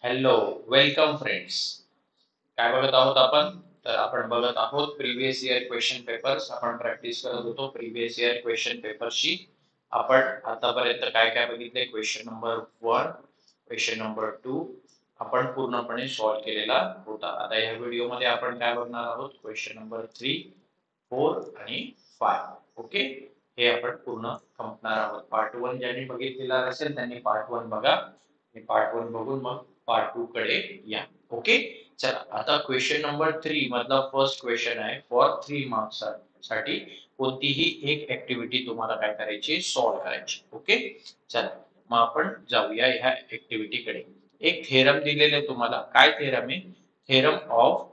Hello, welcome friends. काय बघत आहोत आपण? तर आपण बघत आहोत प्रिव्हियस इयर क्वेश्चन पेपर्स. आपण प्रॅक्टिस करत होतो प्रिव्हियस इयर क्वेश्चन पेपरची. आपण आतापर्यंत काय काय बघितले? क्वेश्चन नंबर 1, क्वेश्चन नंबर 2 आपण पूर्णपणे सॉल्व्ह केलेला होता. आता या व्हिडिओमध्ये आपण काय बघणार आहोत? क्वेश्चन नंबर 3, 4 आणि 5. ओके, हे आपण पूर्ण संपणार आहोत. पार्ट 1 ज्यांनी बघितलेला असेल त्यांनी पार्ट 1 बघा. पार्ट 1 बघून मग पार्ट 2 कडे या. ओके, चला आता क्वेश्चन नंबर 3 मधला फर्स्ट क्वेश्चन आहे. फॉर 3 मार्क्स साठी कोणतीही एक ऍक्टिव्हिटी तुम्हाला काय करायची? सॉल्व्ह करायची. ओके, चला मग आपण जाऊया ह्या ऍक्टिव्हिटी कडे. एक थेरम दिलेले तुम्हाला. काय थेरम आहे? Theorem of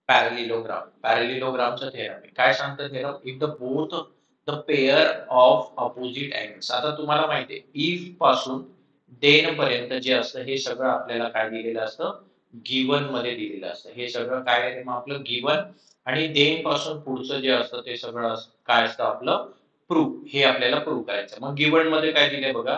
parallelogram. पॅरलिलोग्रामचा थेरम आहे. काय सांगतं theorem? If the both the pair of opposite angles. आता तुम्हाला माहिती आहे इफ पासून देन पर्यंत जे असतं हे सगळं आपल्याला काय दिलेलं असतं? गिवन मध्ये दिलेलं असतं. हे सगळं काय आहे मग आपलं गिवन. आणि देन पासून पुढचं जे असतं ते सगळं काय असतं आपलं? प्रूफ. हे आपल्याला प्रूफ करायचं. मग गिवन मध्ये काय दिलंय बघा?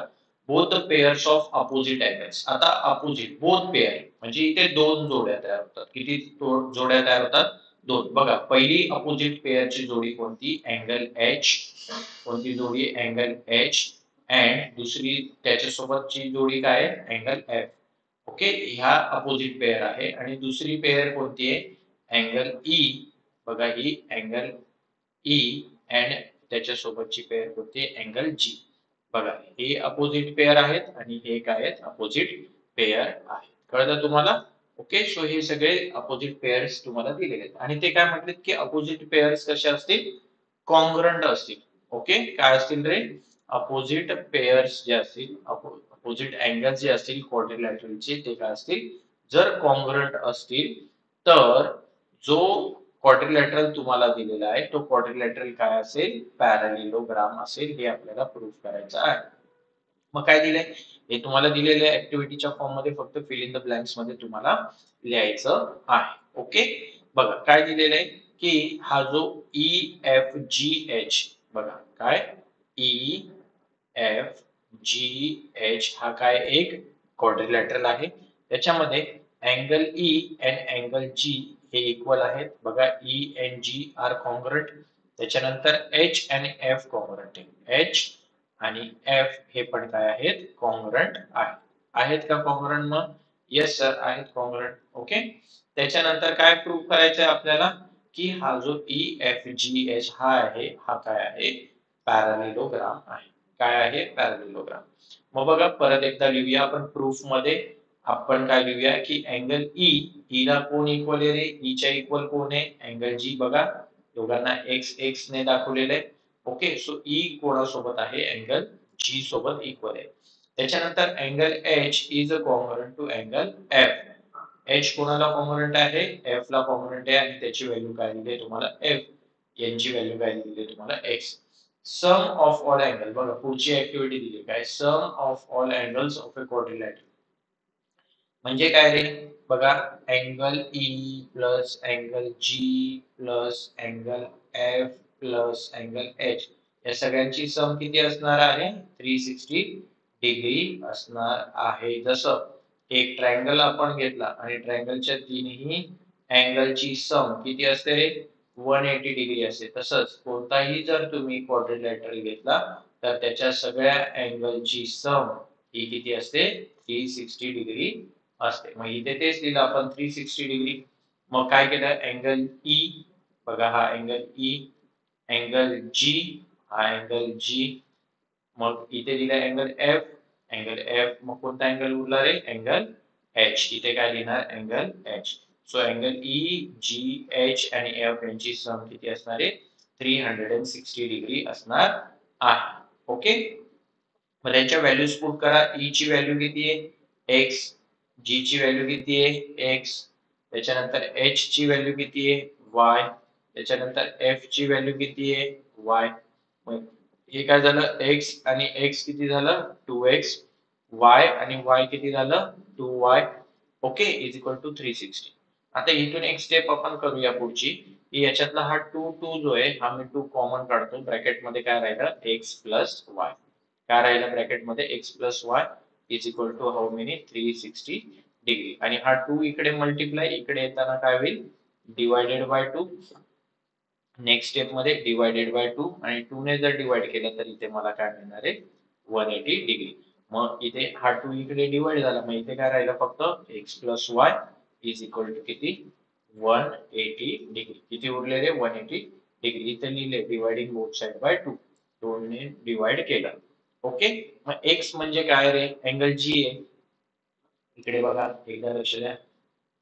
Both the pairs of opposite angles. आता अपोजिट बोथ पेअर म्हणजे इथे दोन जोड्या तयार होतात. किती जोड्या तयार होतात? दोन. बघा पहिली अपोजिट पेअरची जोडी कोणती? Angle H. कोणती जोडी? Angle H. अँड दुसरी त्याच्यासोबतची जोडी काय आहे? Angle F. ओके, ह्या अपोजिट पेअर आहे. आणि दुसरी पेअर कोणती आहे? Angle E. बघा ही अँगल ई अँड त्याच्यासोबतची पेअर कोणती? Angle G. बघा हे अपोजिट पेअर आहेत आणि हे काय आहेत? अपोजिट पेअर आहेत. कळलं तुम्हाला? ओके, सो हे सगळे अपोजिट पेअर्स तुम्हाला दिलेले आहेत. आणि ते काय म्हटलेत की अपोजिट पेअर्स कसे असतील? कॉन्ग्रंट असतील. ओके, काय असतील रे? अपोजिट पेअर्स जे असतील, अपोजिट अँगल जे असतील क्वाड्रिलॅटरलचे ते काय असतील? जर कॉन्ग्रंट असतील तर जो क्वाड्रिलॅटरल तुम्हाला दिलेला आहे तो क्वाड्रिलॅटरल काय असेल? पॅरलिलोग्राम असेल. हे आपल्याला प्रूफ करायचं आहे. मग काय दिलंय? हे तुम्हाला दिलेल्या ऍक्टिव्हिटीच्या फॉर्म मध्ये फक्त फिल इन द ब्लँक्स मध्ये तुम्हाला लिहायचं आहे. ओके, बघा काय दिलेलं आहे की हा जो ई एफ जी एच. बघा काय? ई एफ जी एच हा काय? एक क्वाड्रिलॅटरल आहे. त्याच्यामध्ये angle E and angle G हे इक्वल आहेत. बघा E and G are congruent. त्याच्यानंतर एच आणि एफ कॉन्ग्रंट आहे. एच आणि एफ हे पण काय आहेत? कॉन्ग्रंट आहेत. आहेत का कॉन्ग्रंट? मग येस सर आहेत कॉन्ग्रंट. ओके, त्याच्यानंतर काय प्रूव्ह करायचं आहे आपल्याला? की हा जो ई एफ जी एच हा आहे हा काय आहे? पॅरलिलोग्राम आहे. काय आहे? पॅरलिलोग्राम. मग बघा परत एकदा लिहूया आपण प्रूफ मध्ये. आपण काय लिहूया की अँगल ई ला कोण इक्वल आहे रे? ई च्या इक्वल कोण आहे? Angle G. बघा दोघांना एक्स एक्स ने दाखवलेलं आहे. ओके, सो ई कोणासोबत आहे? अँगल जी सोबत इक्वल आहे. त्याच्यानंतर angle H is a congruent to angle F. H कोणाला कॉन्ग्रंट आहे? एफ ला कॉन्ग्रंट आहे. आणि त्याची व्हॅल्यू काय दिली आहे तुम्हाला? एफ. यांची व्हॅल्यू काय दिली आहे तुम्हाला? X. Sum of all angle. बघा पुढची ऍक्टिव्हिटी दिली काय? Sum of all angles of a quadrilateral. म्हणजे काय रे? बघा angle E plus angle G plus angle F plus angle H या सगळ्यांची सम किती असणार आहे? 360 डिग्री असणार आहे. जसं एक ट्रायंगल आपण घेतला आणि ट्रायंगलच्या तिन्ही अँगलची सम किती असते रे? 180 डिग्री असते. तसंच कोणताही जर तुम्ही क्वाड्रिलॅटरल घेतला तर त्याच्या सगळ्या अँगलची सम ही किती असते? 360 डिग्री असते. मग इथे तेच लिहिलं आपण 360 डिग्री. मग काय केलं? Angle E. बघा हा अँगल ई. अँगल जी. हा अँगल जी. मग इथे दिलं अँगल एफ. Angle F. मग कोणता अँगल उरला रे? Angle H. इथे काय लिहिणार? Angle H. So angle E G H आणि एफ यांची सम किती असणार आहे? 360 डिग्री असणार आहे. ओके, मग त्यांच्या व्हॅल्यूज पुट करा. ई ची व्हॅल्यू किती आहे? एक्स. जी ची व्हॅल्यू किती आहे? एक्स. त्याच्यानंतर एच ची व्हॅल्यू किती आहे? वाय. त्याच्यानंतर एफ ची व्हॅल्यू किती आहे? वाय. मग हे काय झालं? एक्स आणि एक्स किती झालं? 2x. वाय आणि वाय किती झालं? 2y. Okay, is equal to 360. आता इथून एक स्टेप आपण करूया पुढची. की याच्यातला हा 2 जो आहे हा मी 2 कॉमन काढतो. ब्रॅकेट मध्ये काय राहिलं? X plus Y. काय राहिलं ब्रॅकेट मध्ये? X plus Y is equal to how many? 360 degree आणि हा 2 इकडे मल्टिप्लाय इकडे येताना काय होईल डिवायडेड बाय 2. नेक्स्ट स्टेप मध्ये डिवायडेड बाय 2 आणि 2 ने जर डिवाइड केलं तर इथे मला काय मिळणार आहे 180 डिग्री. मग इथे हा 2 इकडे डिवाइड झाला मग इथे काय राहिलं फक्त x plus Y is equal to किती 180 डिग्री. किती उरले रे 180 डिग्री. इथे लिहिले डिवाइडिंग बोथ साइड बाय 2. 2 ने डिवाइड केलं. ओके. मग x म्हणजे काय रे अँगल जी आहे. इकडे बघा एकदा लक्ष द्या.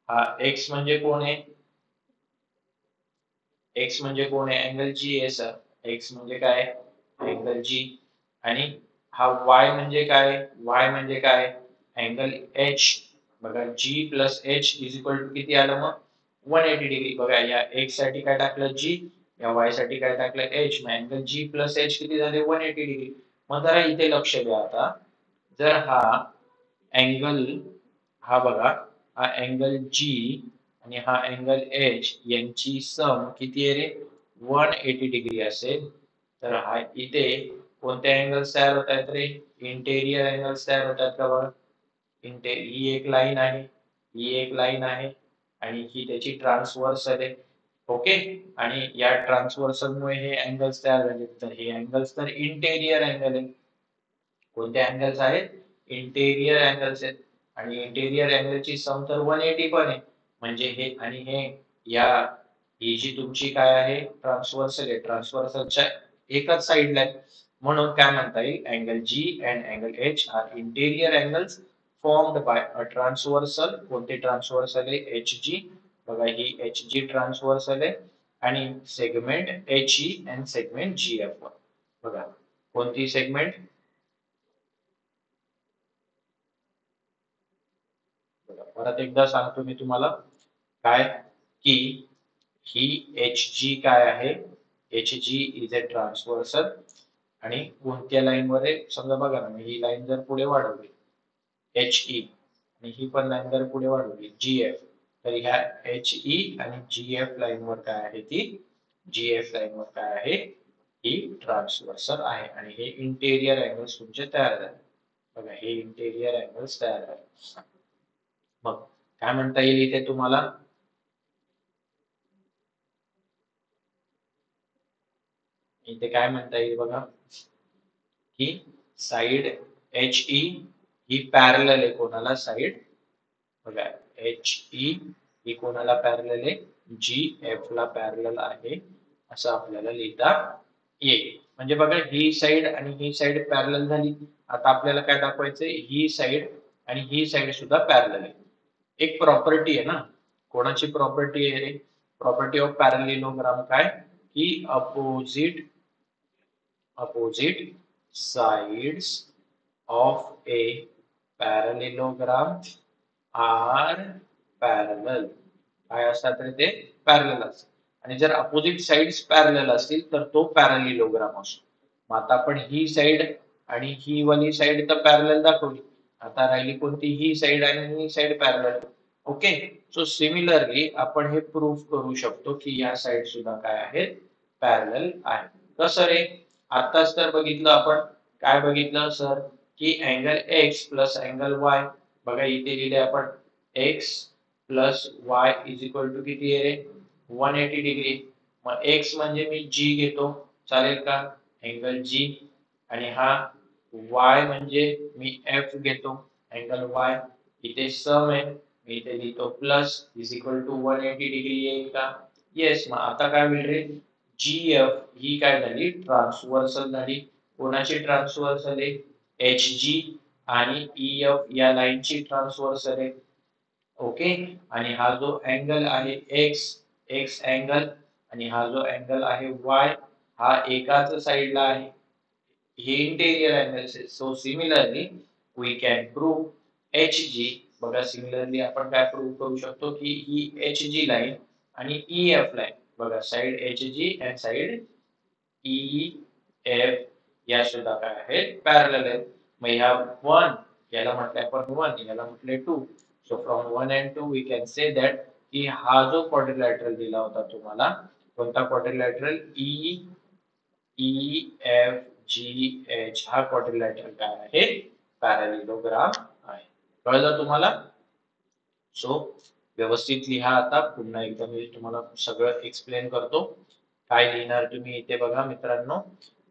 हा x म्हणजे कोण आहे x म्हणजे कोण आहे अँगल जी आहे सर. x म्हणजे काय अँगल जी आणि हा y म्हणजे काय y म्हणजे काय अँगल h. बघा g plus h is equal to किती आलं मग 180 डिग्री. बघा या x साठी काय टाकलं g या y साठी काय टाकलं h. मग अँगल g प्लस h किती झाले 180 डिग्री. मग जरा इथे लक्ष द्या आता जर हा अँगल हा बघा हा अँगल जी आणि हा अँगल एच यांची सम किती आहे रे 180 डिग्री असेल तर हा इथे कोणते अँगल्स तयार होत आहेत रे इंटेरियर अँगल्स तयार होत आहेत का बघा. ही एक लाईन आहे ही एक लाईन आहे आणि ही त्याची ट्रान्सव्हर्सल आहे. ओके. आणि या ट्रान्सव्हर्सल मुळे हे अँगल्स तयार झाले तर हे अँगल्स तर इंटेरियर अँगल आहे. कोणते अँगल्स आहेत इंटेरियर अँगल्स आहेत आणि इंटेरियर अँगलची सम तर 180 पण आहे. म्हणजे हे आणि हे या ही जी तुमची काय आहे ट्रान्सव्हर्सल आहे ट्रान्सव्हर्सलच्या एकाच साइडला आहे. म्हणून काय म्हणता येईल angle G and angle H are interior angles formed by a transversal. कोणते ट्रान्सव्हर्सल आहे एच जी. बघा ही एच जी ट्रान्सव्हर्सल आहे आणि segment H E and segment G F. बघा कोणती सेगमेंट परत एकदा सांगतो मी तुम्हाला काय की ही एच जी काय आहे H G is a transversal आणि कोणत्या लाईन वर आहे समजा बघा ना ही लाईन जर पुढे वाढवली एच ई आणि ही पण लाईन जर पुढे वाढवली जी एफ तर ह्या एच ई आणि जी एफ लाईन वर काय आहे ती जी एफ लाईन वर काय आहे ही ट्रान्सव्हर्सल आहे आणि हे इंटेरियर अँगल्स तुमचे तयार झाले. बघा हे इंटेरियर अँगल्स तयार झाले. मग काय म्हणता येईल इथे तुम्हाला इथे काय म्हणता येईल बघा की साइड एच ई ही पॅरलल आहे कोणाला साइड बघा एच ई ही कोणाला पॅरलल आहे जी एफ ला पॅरलल आहे असं आपल्याला लिहिता येईल. म्हणजे बघा ही साइड आणि ही साइड पॅरलल झाली. आता आपल्याला काय दाखवायचंय ही साइड आणि ही साइड सुद्धा पॅरलल आहे. एक प्रॉपर्टी आहे ना कोणाची प्रॉपर्टी आहे प्रॉपर्टी ऑफ पॅरलिलोग्राम काय की opposite sides of a parallelogram are parallel. काय असतात रे ते पॅरलल असतात आणि जर अपोजिट साइड्स पॅरलल असतील तर तो पॅरलिलोग्राम असतो. मग आता आपण ही साइड आणि ही वाली साइड तर पॅरलल दाखवली. आता राहिली कोणती ही साइड आणि ही side parallel. Okay. So similarly आपण हे प्रूव्ह करू शकतो की या साइड सुद्धा काय आहेत पॅरलल आहे. कसं रे आताच तर बघितलं आपण काय बघितलं सर की angle X plus angle Y. बघा इथे लिहिले आपण X plus Y is equal to किती आहे रे 180 डिग्री. मग एक्स म्हणजे मी जी घेतो चालेल का अँगल जी आणि हा वाय म्हणजे मी एफ घेतो अँगल वाय. इथे सम आहे मी इथे लिहितो plus is equal to 180 degree येईल का येस. मग आता काय होईल रे जी एफ ही काय झाली ट्रान्सव्हर्सल झाली. कोणाची ट्रान्सव्हर्सल आहे एच जी आणि ई एफ या लाईनची ट्रान्सव्हर्सल आहे. ओके. आणि हा जो अँगल आहे एक्स एक्स अँगल आणि हा जो अँगल आहे वाय हा एकाच साइडला आहे. हे इंटेरियर अँगल्स आहे. So similarly we can prove H G. बघा सिमिलरली आपण काय प्रूव्ह करू शकतो की ही एच जी लाईन आणि ई एफ लाईन बघा side H G and side E F या सुद्धा काय आहेत पॅरलल आहेत. मग ह्या 1 याला म्हटलं आपण 1 याला म्हटले 2. So from 1 and 2 we can say that की हा जो क्वाड्रिलॅटरल दिला होता तुम्हाला कोणता quadrilateral E E F G H हा क्वाड्रिलॅटरल काय आहे पॅरलिलोग्राम आहे. कळलं तुम्हाला. सो व्यवस्थित लिहा. आता पुन्हा एकदा मी तुम्हाला सगळं एक्सप्लेन करतो. काय लिहिणार तुम्ही इथे बघा मित्रांनो,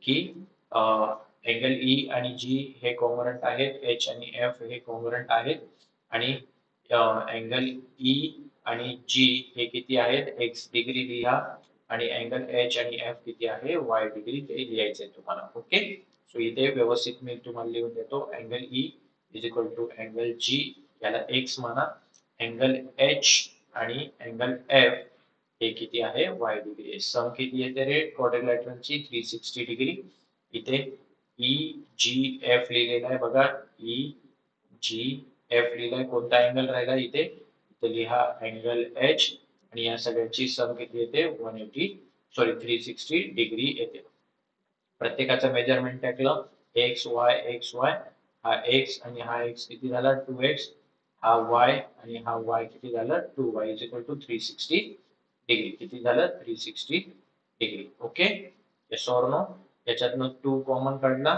की अँगल ई आणि जी हे कॉन्ग्रुएंट आहेत, एच आणि एफ हे कॉन्ग्रुएंट आहेत, आणि अँगल ई आणि जी हे किती आहेत, एक्स डिग्री लिहा, आणि अँगल एच आणि एफ किती आहे, वाय डिग्री, ते लिहायचे तुम्हाला. ओके. सो इथे व्यवस्थित मी तुम्हाला लिहून देतो. Angle E is equal to angle G, याला एक्स म्हणा, अँगल एच आणि अँगल एफ हे किती आहे, वाय डिग्री आहे. सम किती येते रे क्वाड्रिलॅटरलची, 360 डिग्री. इथे ई जी एफ लिहिलेला आहे बघा, ई जी एफ लिहिलाय. कोणता अँगल राहिला इथे, इथे लिहा अँगल एच, आणि या सगळ्यांची सम किती येते, 360 डिग्री येते. प्रत्येकाचं मेजरमेंट टाकलं, एक्स वाय, हा एक्स आणि हा एक्स किती झाला, 2x, हा वाय आणि हा वाय किती झालं, 2y is equal to 360 degree. किती झालं, 360 degree. Okay. Yes or no. याच्यातनं 2 कॉमन काढला,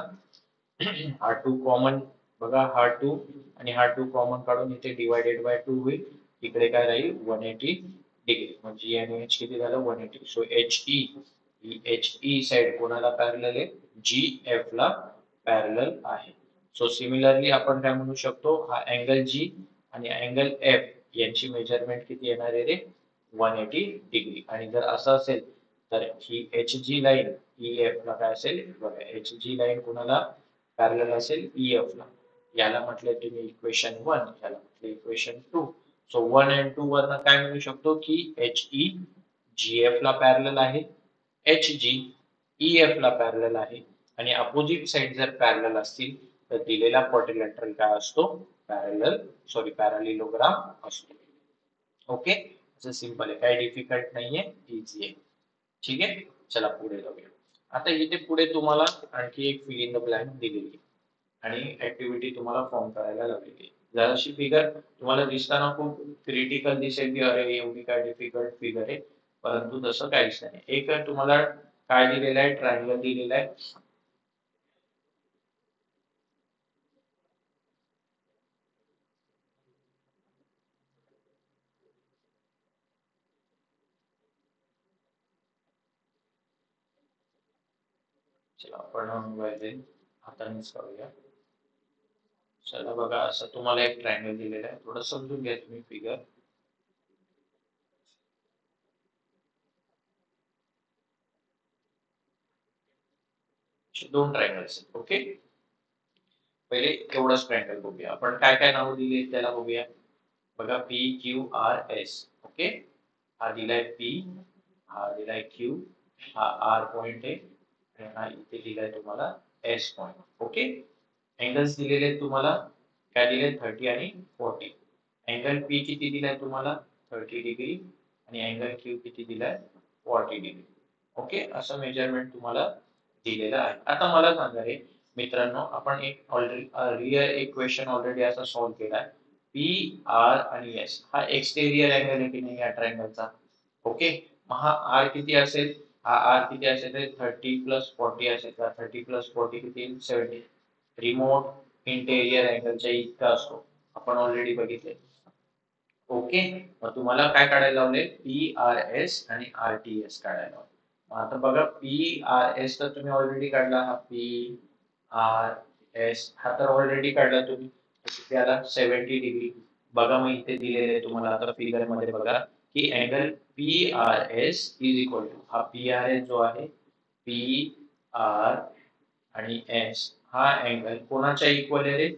हा 2 कॉमन बघा, हा 2 आणि हा 2 कॉमन काढून इथे डिवायडेड बाय 2 होईल. इकडे काय राहील, 180 डिग्री. म्हणजे आणि एच किती झालं, 180. सो एच ई, ही एच ई साइड कोणाला पॅरलल आहे, जी एफ ला पॅरलल आहे. सो सिमिलरली आपण काय म्हणू शकतो, हा अँगल जी आणि अँगल एफ यांची मेजरमेंट किती येणार आहे रे, 180 डिग्री. आणि जर असं असेल तर ही H G line E F ला काय असेल बघा, एच जी लाईन कोणाला पॅरलल असेल, ई एफ ला. याला म्हटलं तुम्ही इक्वेशन 1, याला म्हटलं इक्वेशन 2. सो 1 आणि 2 वरनं काय म्हणू शकतो, की एच ई जी एफ ला पॅरलल आहे, एच जी ई एफ ला पॅरलल आहे, आणि अपोजिट साइड जर पॅरलल असतील तर दिलेला क्वाड्रिलॅटरल काय असतो, पॅरालिलोग्राम असतो. ओके. असं सिंपल आहे, काही डिफिकल्ट नाहीये, इझी आहे. ठीक आहे. चला पुढे जाऊया. आता इथे पुढे तुम्हाला आणखी एक फिल इन द ब्लँक दिलेली आहे, आणि ऍक्टिव्हिटी तुम्हाला फॉर्म करायला लावलेली आहे. जराशी फिगर तुम्हाला दिसताना खूप क्रिटिकल दिसेल, की अरे एवढी काय डिफिकल्ट फिगर आहे, परंतु तसं काहीच नाही. एक तुम्हाला काय दिलेलं आहे, ट्रायंगल दिलेला आहे. चला आपण हातानेच करूया. चला बघा, असं तुम्हाला एक ट्रायंगल दिलेला आहे, थोडं समजून घ्या तुम्ही फिगर. दोन ट्रायंगल्स. ओके. पहिले एवढंच ट्रायंगल बघूया आपण, काय काय नाव दिली त्याला बघूया. बघा, P Q R S. Okay. हा दिलाय पी, हा दिलाय क्यू, हा आर पॉइंट आहे, आणि हा इथे दिलाय तुम्हाला एस पॉइंट. ओके. अँगल्स दिलेले आहेत तुम्हाला, काय दिले, 30 आणि 40. अँगल पी किती दिलाय तुम्हाला, 30 डिग्री, आणि अँगल क्यू किती दिलाय, 40 डिग्री. ओके. असं मेजरमेंट तुम्हाला दिलेलं आहे. आता मला सांगा रे मित्रांनो, आपण एक ऑलरेडी एक क्वेश्चन ऑलरेडी असा सॉल्व्ह केलाय. पी आर आणि एस हा एक्सटेरियर अँगल आहे की नाही या ट्रायंगलचा. ओके. मग हा आर किती असेल, हा आर किती असेल, 30 प्लस 40 असेल का, 30 प्लस 40 किती, 70. रिमोट इंटेरियर अँगलच्या इतका असतो, आपण ऑलरेडी बघितले. ओके. मग तुम्हाला काय काढायला लावले, पी आर एस आणि आर टी एस काढायला लावले. मग आता बघा, पी आर एस तर तुम्ही ऑलरेडी काढला, हा पी आर एस हा तर ऑलरेडी काढला तुम्ही, त्याला 70 डिग्री. बघा मग इथे दिलेले आहे तुम्हाला, आता फिगर मध्ये बघा, की angle P R S is equal to, हा पी आर एस जो आहे, पी आर आणि एस हा अँगल कोणाच्या इक्वल आहे रे,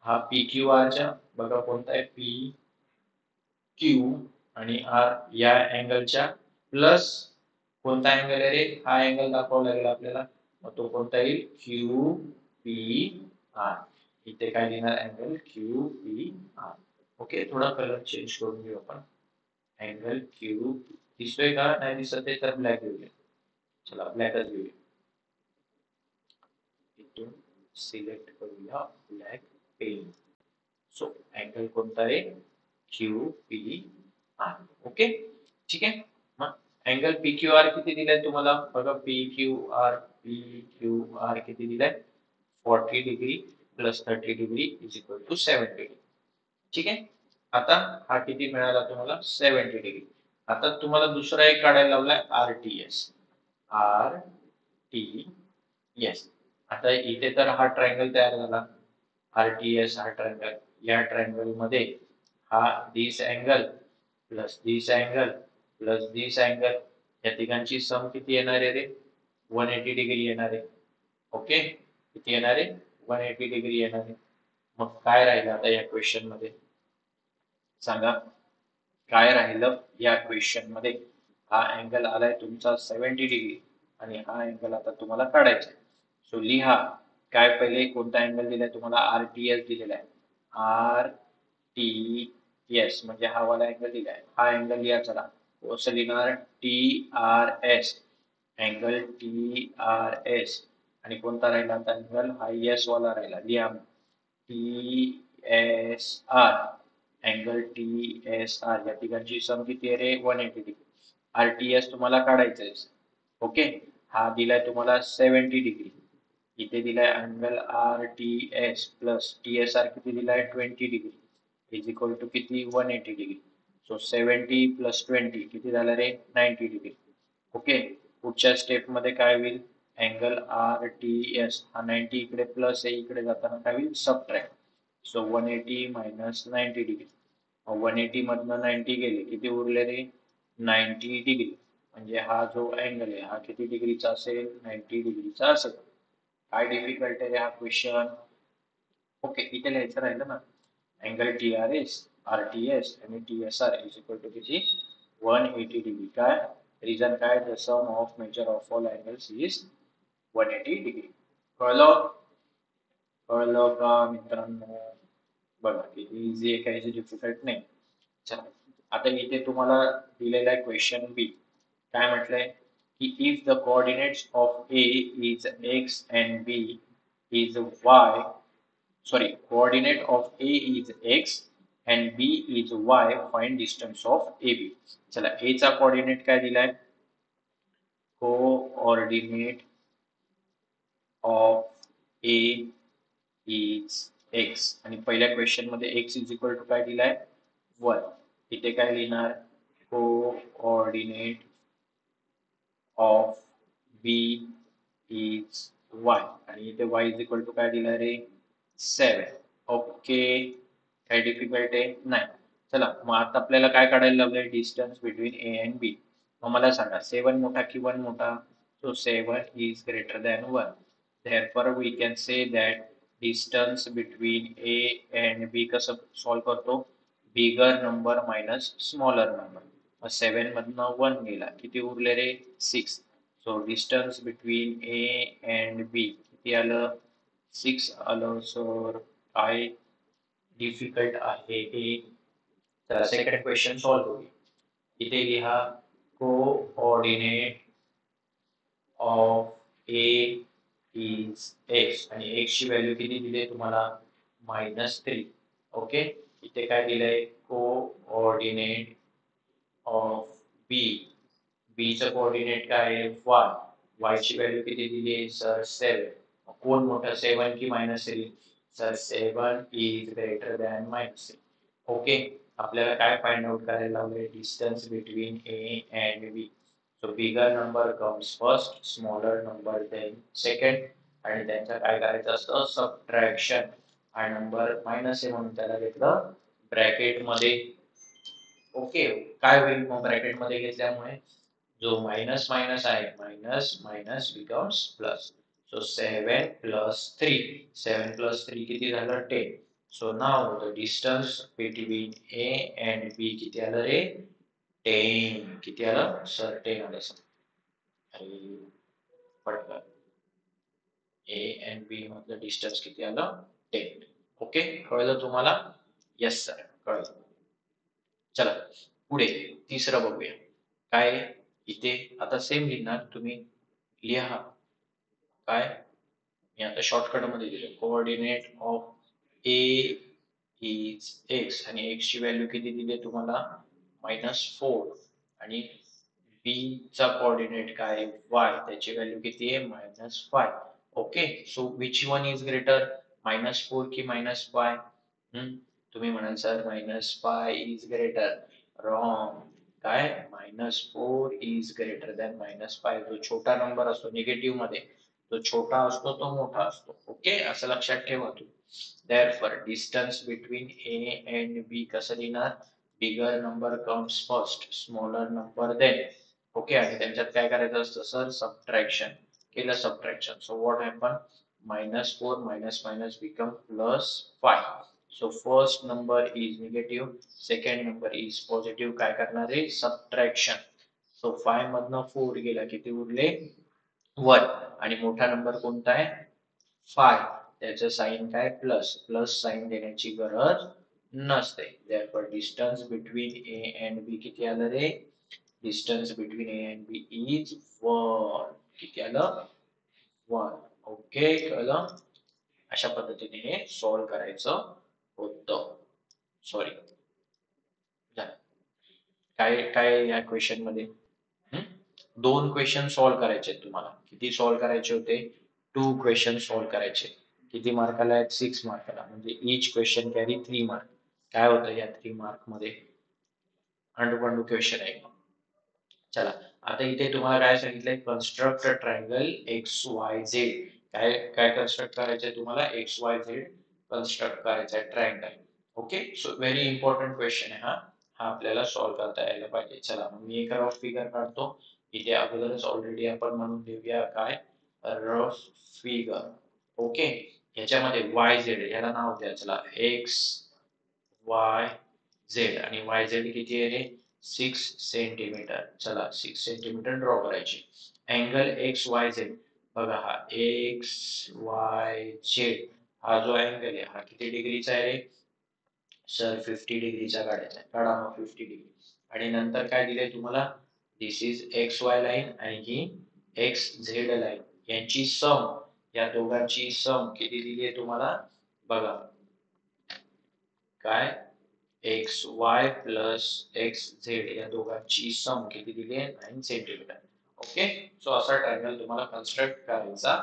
हा पी क्यू आर च्या. बघा कोणता आहे, पी क्यू आणि आर या अँगलच्या, प्लस कोणता अँगल आहे रे, हा अँगल दाखवावा लागेल आपल्याला. मग तो कोणता येईल, क्यू पी आर. इथे काय लिहिणार, angle Q P R. Okay. थोडा कलर चेंज करून घेऊ आपण. अँगल क्यू दिसतोय का, नाही दिसत आहे तर ब्लॅक घेऊया. चला ब्लॅकच घेऊया. इथून सिलेक्ट करूया ब्लॅक पेन. सो अँगल कोणता आहे, क्यू पी आर. ओके. ठीक आहे. मग अँगल पी क्यू आर किती दिलाय तुम्हाला, बघा, पी क्यू आर किती दिलाय, 40 degree plus 30 degree is equal to 70 degree. ठीक आहे. आता हा किती मिळाला तुम्हाला 70 डिग्री. आता तुम्हाला दुसरा एक काढायला लावलाय आरटीएस. आरटीएस. आता इथे तर हा ट्रायंगल तयार झाला. आरटीएस हा ट्रायंगल. या ट्रायंगल मध्ये हा दिस अँगल प्लस दिस अँगल प्लस दिस अँगल या तिघांची सम किती येणार आहे रे? 180 डिग्री येणार आहे. ओके, किती येणार आहे? 180 डिग्री येणार आहे. मग काय राहिलं आता या क्वेश्चन मध्ये सांगा? काय राहिलं या क्वेश्चन मध्ये? हा अँगल आलाय तुमचा 70 डिग्री आणि हा अँगल आता तुम्हाला काढायचा आहे. सो लिहा. काय पहिले कोणता अँगल दिलाय तुम्हाला? आरटीएस दिलेला आहे. आरटीएस म्हणजे हा वाला अँगल दिलाय. हा अँगल लिहा चला. कसं लिहिणार? TRS. Angle TRS. आणि कोणता राहिला आता अँगल? हा एस वाला राहिला. लिहा TSR. अँगल TSR या ठिकाणची सम किती आहे रे? 180 डिग्री. आरटीएस तुम्हाला काढायचं आहे. ओके, हा दिलाय तुम्हाला 70 डिग्री. इथे दिलाय अँगल आरटीएस प्लस TSR किती दिलाय? 20 डिग्री इज इक्वल टू किती? 180 डिग्री. सो 70 प्लस 20 किती झालं रे? 90 डिग्री. ओके, पुढच्या स्टेप मध्ये काय होईल? अँगल आरटीएस हा 90 इकडे प्लस आहे, इकडे जाताना काय होईल? सबट्रॅक्ट. So 180 minus 90 degree. 180 मधनं 90 गेले, किती उरले रे? 90 डिग्री. म्हणजे हा जो अँगल आहे हा किती डिग्रीचा असेल? 90 डिग्रीचा असेल. काय डिफिकल्ट आहे हा क्वेश्चन? ओके, इथे लिहायचं राहिलं ना, अँगल TRS, RTS आणि TSR इज इक्वल टू किती? 180 डिग्री. काय रिझन? काय? The sum of measure of all angles is 180 degree. कळलं? कळलं का मित्रांनो? बघा, किती इझी आहे, काही डिफिकल्ट नाही. चला, आता इथे तुम्हाला दिलेला आहे क्वेश्चन बी. काय म्हटलंय की if the coordinates of A is X and B is Y, sorry, coordinate of A is X and B is Y, find distance of A B. चला, ए चा कोऑर्डिनेट काय दिलाय? Coordinate of A is X आणि पहिल्या question मध्ये x is equal to काय दिलाय? 1. इथे काय लिहिणार? Coordinate of B is Y आणि इथे वाय इज इक्वल टू काय दिलाय रे? 7. ओके, काही डिफिकल्ट आहे? नाही. चला, मग आता आपल्याला काय काढायला लावलंय? डिस्टन्स बिटवीन ए अँड बी. मग मला सांगा 7 मोठा की 1 मोठा? So 7 is greater than 1. Therefore, we can say that distance between A and B कसं सॉल्व करतो? Bigger number minus smaller number. मग 7 मधनं 1 गेला, किती उरले रे? 6. So distance between A and B किती आलं? 6 आलं. सर काय डिफिकल्ट आहे हे? तर सेकंड क्वेश्चन सॉल्व होईल. इथे लिहा coordinate of A is X आणि एक्स ची व्हॅल्यू किती दिली तुम्हाला? -3. ओके, इथे काय दिलंय? कोऑर्डिनेट ऑफ बी. बी चं कोऑर्डिनेट काय आहे? वाय. वाय ची व्हॅल्यू किती दिली आहे सर? 7. कोण मोठं, 7 की -3? Sir 7 is greater than -3. Okay, आपल्याला काय फाइंड आउट करायला लावलंय? Distance between A and B. So bigger number comes first, smaller number then second आणि त्यांचं काय करायचं असतं? सबट्रॅक्शन. हा नंबर मायनस आहे म्हणून त्याला घेतलं ब्रॅकेट मध्ये. ओके, काय होईल मग ब्रॅकेट मध्ये घेतल्यामुळे? जो मायनस मायनस आहे, minus minus becomes plus. So 7 plus 3. 7 plus 3 किती झालं? 10. So now the distance between A and B किती आलं रे? 10. किती आलं सर? 10 आलं सर. आणि पटकन ए अँड बी मधलं डिस्टन्स किती आलं? 10. ओके, कळलं तुम्हाला? येस सर, कळलं. चला, पुढे तिसरं बघूया. काय इथे आता सेम लिहिणार तुम्ही. लिहा. काय? मी आता शॉर्टकट मध्ये दिले. Coordinate of A is X आणि एक्स ची व्हॅल्यू किती दिली तुम्हाला? -4 आणि बी चा कोऑर्डिनेट काय? वाय. त्याची व्हॅल्यू किती आहे? -5. Okay, so which one is greater? -4 की -5? तुम्ही म्हणाल सर -5 इज ग्रेटर, रॉंग. काय -4 इज ग्रेटर दॅन -5. जो छोटा नंबर असतो निगेटिव्ह मध्ये, तो छोटा असतो तो मोठा असतो. ओके, असं लक्षात ठेवा तुम्ही. Therefore, distance between A and B कसं लिहिणार? Bigger number comes first, smaller number then. Okay, आणि त्यांच्यात काय करायचं असतं सर? सबट्रॅक्शन. केलं subtraction. So what happened? -4 minus become +5. So first number is negative, second number is positive. काय करणार आहे? सबट्रॅक्शन. So 5 मधनं 4 गेला, किती उरले? 1. आणि मोठा नंबर कोणता आहे? 5. त्याचं साइन काय? प्लस. प्लस साइन देण्याची गरज नसते. Therefore distance between A and B किती आलं रे? Distance between A and B is 1. किती आलं? 1. ओके, कळलं? अशा पद्धतीने हे सॉल्व करायचं होतं. सॉरी, काय काय या क्वेश्चन मध्ये? दोन क्वेश्चन सॉल्व करायचे तुम्हाला. किती सॉल्व करायचे होते? 2 क्वेश्चन सॉल्व करायचे. किती मार्काला आहेत? 6 मार्काला. म्हणजे इच क्वेश्चन कॅरी 3 मार्क. काय होतं या 3 मार्क मध्ये? अंडू क्वेश्चन आहे. चला, आता इथे तुम्हाला काय सांगितलंय? Construct triangle x Y Z. काय काय कन्स्ट्रक्ट करायचंय तुम्हाला? एक्स वाय झेड कन्स्ट्रक्ट करायचा आहे triangle. Okay, so very important question आहे हा. हा आपल्याला सॉल्व करता यायला पाहिजे. चला, मग मी एक रफ फिगर काढतो. इथे अगोदरच ऑलरेडी आपण म्हणून देऊया काय? Rough figure. ओके, ह्याच्यामध्ये वाय झेड याला नाव द्या. चला, एक्स वाय झेड. आणि वाय झेड किती आहे रे? 6 सेंटीमीटर. चला, 6 सेंटीमीटर ड्रॉ करायची. अँगल एक्स वाय झेड बघा, हा एक्स वाय झेड हा जो अँगल आहे हा किती डिग्रीचा आहे रे? सर 50 डिग्रीचा काढायचा आहे. काढा मग 50 डिग्री. आणि नंतर काय दिलंय तुम्हाला? दिस इज एक्स वाय लाईन आणि ही एक्स झेड लाईन. यांची सम, या दोघांची सम किती दिली आहे तुम्हाला? बघा, काय? X Y plus x Z या दोघांची सम किती दिली आहे? 9 सेंटीमीटर. ओके, सो असा ट्रायंगल तुम्हाला कन्स्ट्रक्ट करायचा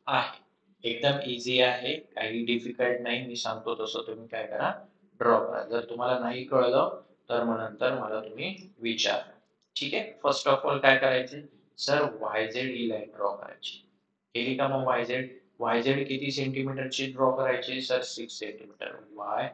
आहे. एकदम इझी आहे, काही डिफिकल्ट नाही. मी सांगतो तसं तुम्ही काय करा? ड्रॉ करा. जर तुम्हाला नाही कळलं तर मग नंतर मला तुम्ही विचारा. ठीक आहे, फर्स्ट ऑफ ऑल काय करायचे? सर वाय झेड ही लाईन ड्रॉ करायची. केली का मग वाय झेड? वाय झेड किती सेंटीमीटरची ड्रॉ करायची? Sir 6 centimetre. वाय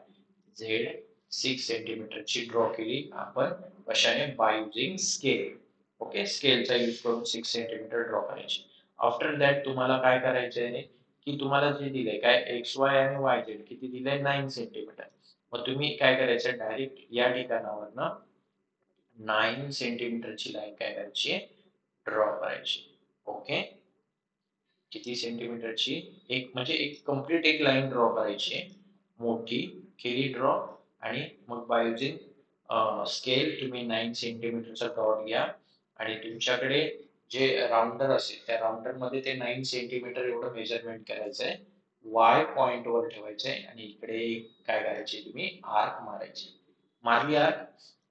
झेड 6 सेंटीमीटरची ड्रॉ केली आपण. कशाने? By using scale. ओके, स्केलचा यूज करून 6 सेंटीमीटर ड्रॉ करायची. आफ्टर दॅट तुम्हाला काय करायचं आहे? की तुम्हाला जे दिलंय काय? एक्स वाय आणि वाय झेड किती दिलंय? 9 सेंटीमीटर. मग तुम्ही काय करायचं? डायरेक्ट या ठिकाणावरनं 9 सेंटीमीटरची लाईन काय करायची? ड्रॉ करायची. ओके, किती सेंटीमीटरची? एक म्हणजे एक कंप्लीट एक लाईन ड्रॉ करायची मोठी. केली ड्रॉ. आणि मग बाय युजिंग स्केल तुम्ही 9 सेंटीमीटरचा डॉट घ्या. आणि तुमच्याकडे जे राउंडर असेल त्या राउंडर मध्ये ते 9 सेंटीमीटर एवढं मेजरमेंट करायचंय. वाय पॉइंट वर ठेवायचंय आणि इकडे काय करायचे? तुम्ही आर्क मारायची. मारली आर्क.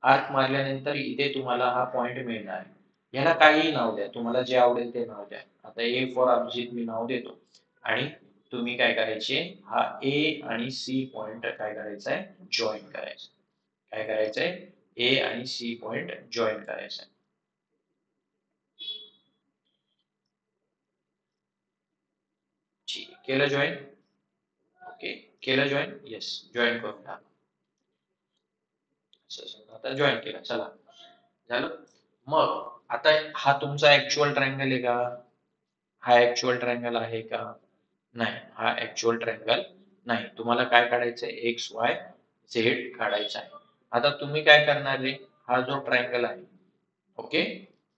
आर्क मारल्यानंतर इथे तुम्हाला हा पॉइंट मिळणार आहे. याला काहीही नाव द्या, तुम्हाला जे आवडेल ते नाव द्या. आता ए फॉर अभिजित मी नाव देतो. आणि तुम्ही काय करायचे? हा ए आणि सी पॉइंट काय करायचा आहे? जॉईन करायचा. काय करायचंय? ए आणि सी पॉइंट जॉईन करायचा. ठीक आहे, केलं जॉईन? ओके, केलं जॉईन? येस, जॉईन करून टाका. आता जॉईन केलं. चला, झालं. मग आता हा तुमचा ऍक्च्युअल ट्रायंगल आहे का? हा ऍक्च्युअल ट्रायंगल आहे का? नाही, हा ऍक्च्युअल ट्रायंगल नाही. तुम्हाला काय काढायचंय? एक्स वाय झेड काढायचा आहे. आता तुम्ही काय करणार आहे? हा जो ट्रायंगल आहे, ओके,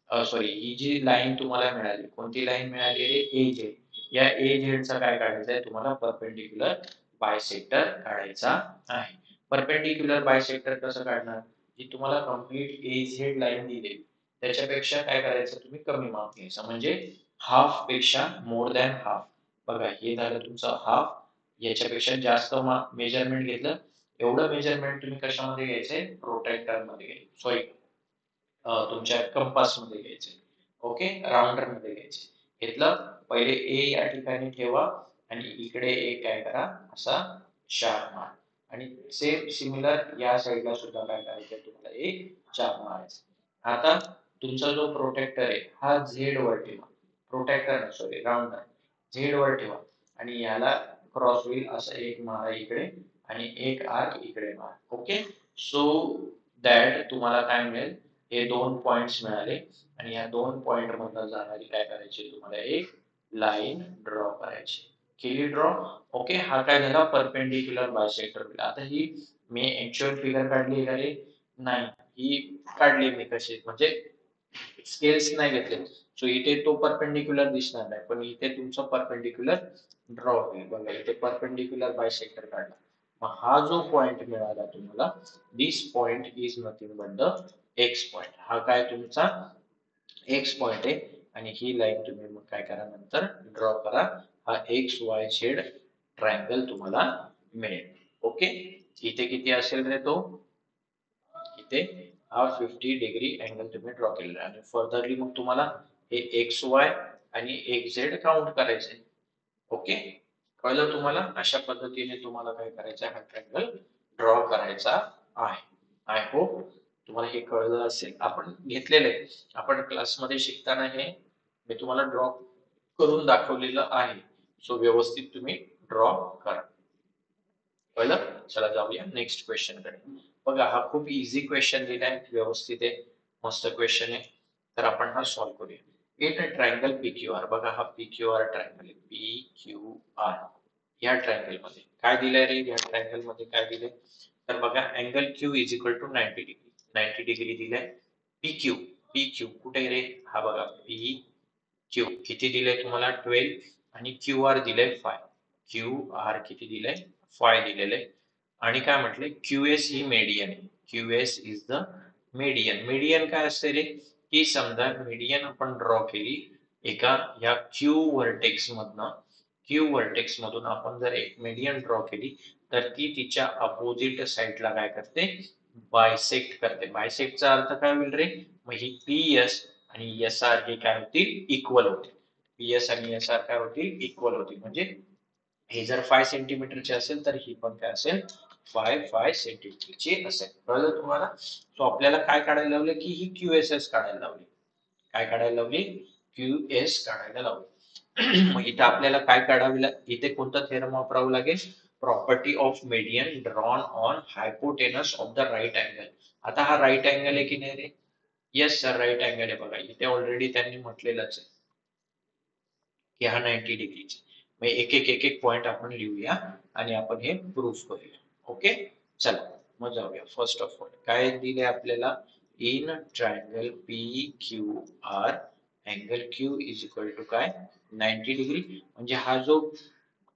सॉरी, ही जी लाईन तुम्हाला मिळाली, कोणती लाईन मिळाली रे? A Z. या ए झेडचा काय काढायचा आहे तुम्हाला? परपेंडिक्युलर बायसेक्टर काढायचा आहे. परपेंडिक्युलर बायसेक्टर कसं काढणार? जी तुम्हाला कंप्लीट ए झेड लाईन दिली त्याच्यापेक्षा काय करायचं? तुम्ही कमी मार्क घ्यायचा. म्हणजे हाफ पेक्षा मोर दॅन हाफ. बघा, हे झालं तुमचं हाफ. याच्यापेक्षा जास्त मेजरमेंट घेतलं. एवढं मेजरमेंट तुम्ही कशामध्ये घ्यायचंय? प्रोट्रॅक्टर मध्ये घ्यायचं. सॉरी, तुमच्या कंपास मध्ये घ्यायचे. ओके, राउंडर मध्ये घ्यायचे. घेतलं. पहिले ए या ठिकाणी ठेवा आणि इकडे ए काय करा? असा शार्प मार. आणि सेम सिमिलर या साईडला सुद्धा काय करायचं तुम्हाला एक चाप मारायचा. आता तुमचा जो प्रोटेक्टर आहे हा झेड वर ठेवा, प्रोटेक्टर सॉरी राउंडर झेड वर ठेवा आणि याला क्रॉस होईल असं एक मारा इकडे आणि एक आर्क इकडे मारा. ओके, सो दॅट तुम्हाला काय मिळेल, हे दोन पॉइंट्स मिळाले आणि या दोन पॉइंट मधनं जाणारी काय करायची तुम्हाला एक लाईन ड्रॉ करायची. केली ड्रॉ. ओके, हा काय झाला परपेंडिक्युलर बायसेक्टर. आता ही मी ऍक्च्युअल फिगर काढली का रे? नाही, ही काढली मी कशी म्हणजे स्केल्स नाही घेतले. सो इथे तो परपेंडिक्युलर दिसणार नाही, पण इथे तुमचा परपेंडिक्युलर ड्रॉ होईल. बघा इथे परपेंडिक्युलर बायसेक्टर काढला. मग हा जो पॉइंट मिळाला तुम्हाला, this point is nothing but the X point. हा काय तुमचा एक्स पॉइंट आहे आणि ही लाईन तुम्ही मग काय करा नंतर ड्रॉ करा. हा एक्स वाय झेड ट्रायंगल तुम्हाला मिळेल. ओके, इथे किती असेल रे तो? इथे हा 50 डिग्री अँगल तुम्ही ड्रॉ केलेला आहे आणि फर्दरली मग तुम्हाला हे एक्स वाय आणि एक्स झेड काउंट करायचे. ओके, कळलं तुम्हाला? अशा पद्धतीने तुम्हाला काय करायचं आहे, हा ट्रायंगल ड्रॉ करायचा आहे. आय होप तुम्हाला हे कळलं असेल. आपण घेतलेलं आहे, आपण क्लासमध्ये शिकताना हे मी तुम्हाला ड्रॉ करून दाखवलेलं आहे. सो व्यवस्थित तुम्ही ड्रॉ करा. कळलं? चला जाऊया नेक्स्ट क्वेश्चन कडे. बघा हा खूप इझी क्वेश्चन दिलाय, व्यवस्थित आहे, मस्त क्वेश्चन आहे. तर आपण हा सॉल्व्ह करूया. It triangle PQR. बघा हा PQR ट्रायंगल आहे, PQR. या ट्रायंगल मध्ये काय दिलंय रे? या ट्रायंगल मध्ये काय दिलंय तर बघा angle Q is equal to 90 degree. 90 degree दिलंय. PQ कुठे रे? हा बघा PQ किती दिलंय तुम्हाला 12 आणि QR दिलंय 5. QR किती दिलंय 5 दिलेले आणि काय म्हटले QS ही मेडियन आहे. QS is the median. Median काय असते रे? की समजा मेडियन आपण ड्रॉ केली एका या Q व्हर्टेक्स मधनं, Q व्हर्टेक्स मधून आपण जर एक मेडियन ड्रॉ केली तर ती तिच्या अपोजिट साइडला काय करते? बायसेक्ट करते. बायसेक्टचा अर्थ काय होईल रे? मग ही PS आणि SR हे काय होतील? इक्वल होतील. PS आणि SR काय होतील? इक्वल होतील. म्हणजे हे जर 5 सेंटीमीटरचे असेल तर ही पण काय असेल? 5 सेंटीमीटरची असेल. कळलं तुम्हाला? सो आपल्याला काय काढायला लावलं की ही QSS काढायला लावली. काय काढायला लावली? QS काढायला लावली. मग इथे आपल्याला काय काढावी लागेल? इथे कोणता थेरम वापरावा लागेल? Property of median drawn on hypotenuse of the right angle. आता हा राईट अँगल आहे की नाही रे? येस सर, राईट अँगल आहे. बघा इथे ऑलरेडी त्यांनी म्हटलेलंच आहे की हा 90 डिग्रीचा. मग एक पॉइंट आपण लिहूया आणि आपण हे प्रूफ करूया. ओके, चला मग जाऊया. फर्स्ट ऑफ ऑल काय दिले आपल्याला? In triangle PQR angle Q is equal to काय? 90 डिग्री. म्हणजे हा जो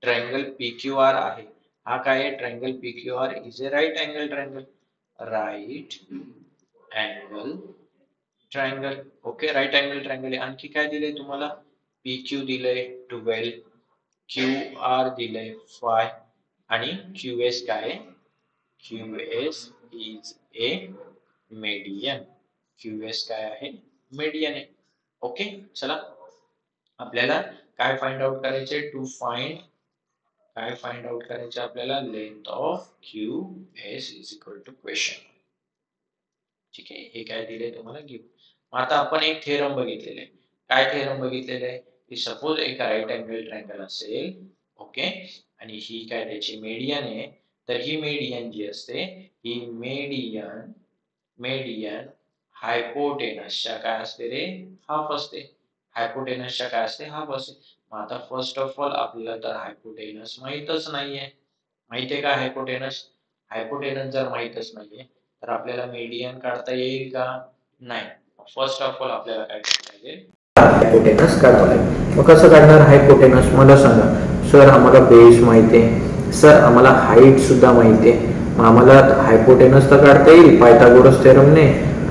ट्रायंगल PQR आहे हा काय आहे? Triangle PQR is a right angle triangle. Right angle triangle. Okay, right angle triangle आहे. आणखी काय दिलंय तुम्हाला? PQ दिलंय 12, QR दिलंय 5 आणि QS काय आहे? QS is a median. QS काय आहे? मेडियन आहे. ओके, चला आपल्याला काय फाइंड आउट करायचे? टू फाइंड काय फाइंड आउट करायचे आपल्याला? Length of QS is equal to question. ठीक आहे, हे काय दिलंय तुम्हाला गिव्ह. आता आपण एक थेरम बघितलेलं आहे. काय थेरम बघितलेलं आहे की सपोज एक राईट अँगल ट्रायंगल असेल, ओके, आणि ही काय त्याची मेडियन आहे, तर ही मेडियन जी असते ही मेडियन हायपोटेनसच्या काय असते रे? हाफ असते. हायपोटेनसच्या काय असते? हाफ असते. मग आता फर्स्ट ऑफ ऑल आपल्याला तर हायपोटेनस माहीतच नाहीये. माहितीये का हायपोटेनस? हायपोटेनस जर माहीतच नाहीये तर आपल्याला मेडियन काढता येईल का? नाही. फर्स्ट ऑफ ऑल आपल्याला काय करायला लागेल? हायपोटेनस काढावं लागेल. मग कसं काढणार हायपोटेनस? मला सांगा सर. आम्हाला बेस माहिती आहे सर, आम्हाला हाईट सुद्धा माहिती आहे, मग आम्हाला हायपोटेनस तर काढता येईल पायथागोरस थेरमने.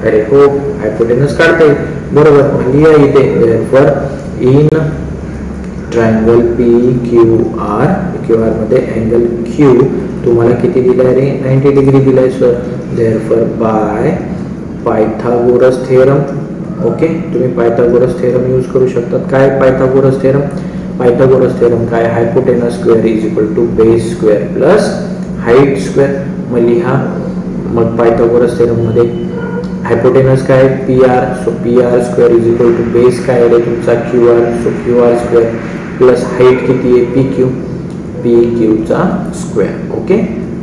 अरे हो, हायपोटेनस काढता येईल. बरोबर, म्हणजे इथे for in triangle PQR, PQR मध्ये अँगल Q तुम्हाला किती दिलाय रे? 90 डिग्री दिलाय sir. Therefore by Pythagoras theorem. Okay, तुम्ही पायथागोरस थेरम यूज करू शकतात. काय पायथागोरस थेरम? पायथागोरस थेरम काय? Hypotenuse square is equal to base square plus height square, मग लिहा. मग पायथागोरस थेरम मध्ये हायपोटेनस काय P R, so P R square is equal to base काय आहे तुमचा Q R, so Q R square plus height किती आहे पी क्यू, पी क्यूचा square. Okay,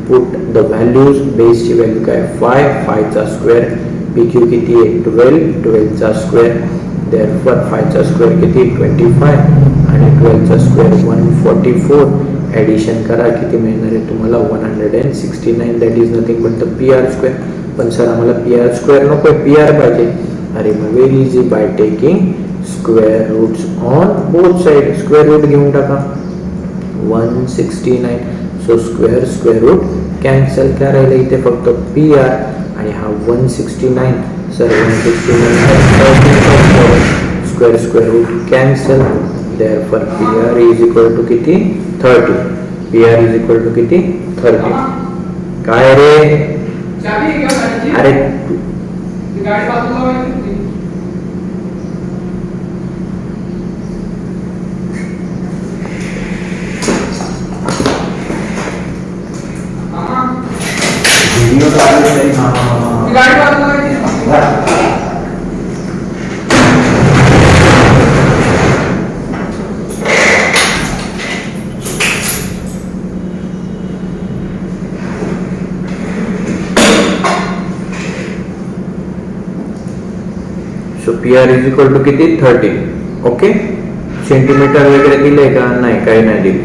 put the values. बेसची व्हॅल्यू काय 5, 5चा स्क्वेअर, पी क्यू किती आहे 12, 12चा स्क्वेअर. देअरफॉर 5चा स्क्वेअर किती 25 आणि 12चा स्क्वेअर 144. ॲडिशन करा, किती मिळणार आहे तुम्हाला 169. That is nothing but the P R square. पण सर आम्हाला पी आर स्क्वेअर नको आहे, पी आर पाहिजे. अरे मग very easy, by taking square roots on both side. Square root घेऊन टाका 169. So square square root cancel. काय राहिलं इथे फक्त पी आर आणि हा 169. Sir 169 square square root cancel. Therefore P R is equal to किती 30. P R is equal to किती 30. काय रे अरे so P R is equal to किती 30. ओके, सेंटीमीटर वगैरे दिले का नाही, काही नाही दिले.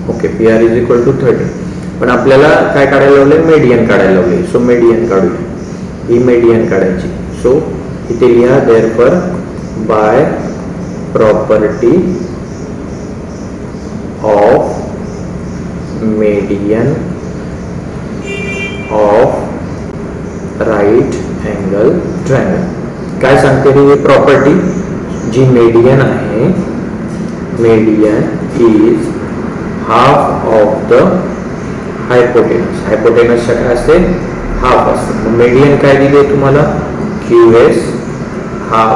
Okay, P R is equal to 30. पण आपल्याला काय काढायला लावले, मीडियन काढायला लावले. सो मीडियन काढूया, ही मीडियन काढायची. सो इथे लिहा therefore by property of median of right angle triangle. काय सांगते ही प्रॉपर्टी, जी मीडियन आहे, median is half of the hypotenuse. हायपोटेनसच्या काय असते हाफ असते. मीडियन काय दिली आहे तुम्हाला क्यू एस हाफ.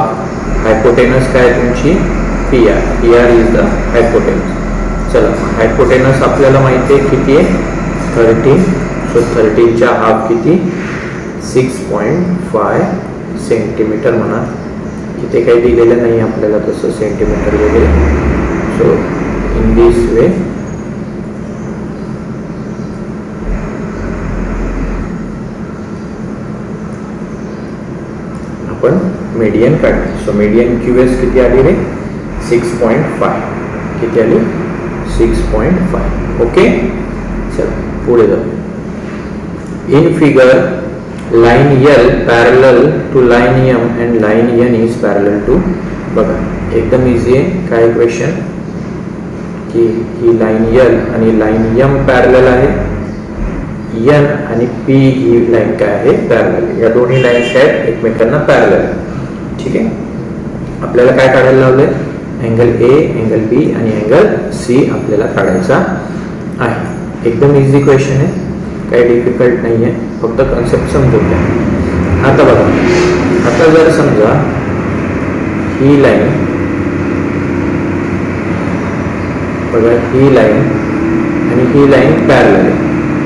हायपोटेनस काय तुमची P R. P R is the hypotenuse. चला, हायपोटेनस आपल्याला माहिती आहे किती आहे 13. सो 13च्या हाफ किती 6.5 सेंटीमीटर म्हणा. इथे काही दिलेलं नाही आपल्याला तसं सेंटीमीटर वगैरे. सो इन दिस वे आपण मीडियन काढले. सो मीडियन क्यू एस किती आली रे 6.5. किती आली 6.5. ओके, चला पुढे जाऊ. In figure line L parallel to line M and line N is parallel to. बघा एकदम इझी आहे. काय क्वेश्चन की ही लाइन L आणि लाइन M पॅरलल आहे, N आणि P ही लाइन काय आहे पॅरलल. या दोन्ही लाईन्स आहेत एकमेकांना पॅरलल. ठीक आहे, आपल्याला काय काढायला लावलंय अँगल ए, अँगल बी आणि अँगल सी आपल्याला काढायचा आहे. एकदम इझी क्वेश्चन आहे, काही डिफिकल्ट नाही आहे, फक्त कन्सेप्ट समजून घ्या. आता बघा, आता जर समजा ही लाईन, बघा ही लाईन आणि ही लाईन पॅरलल आहे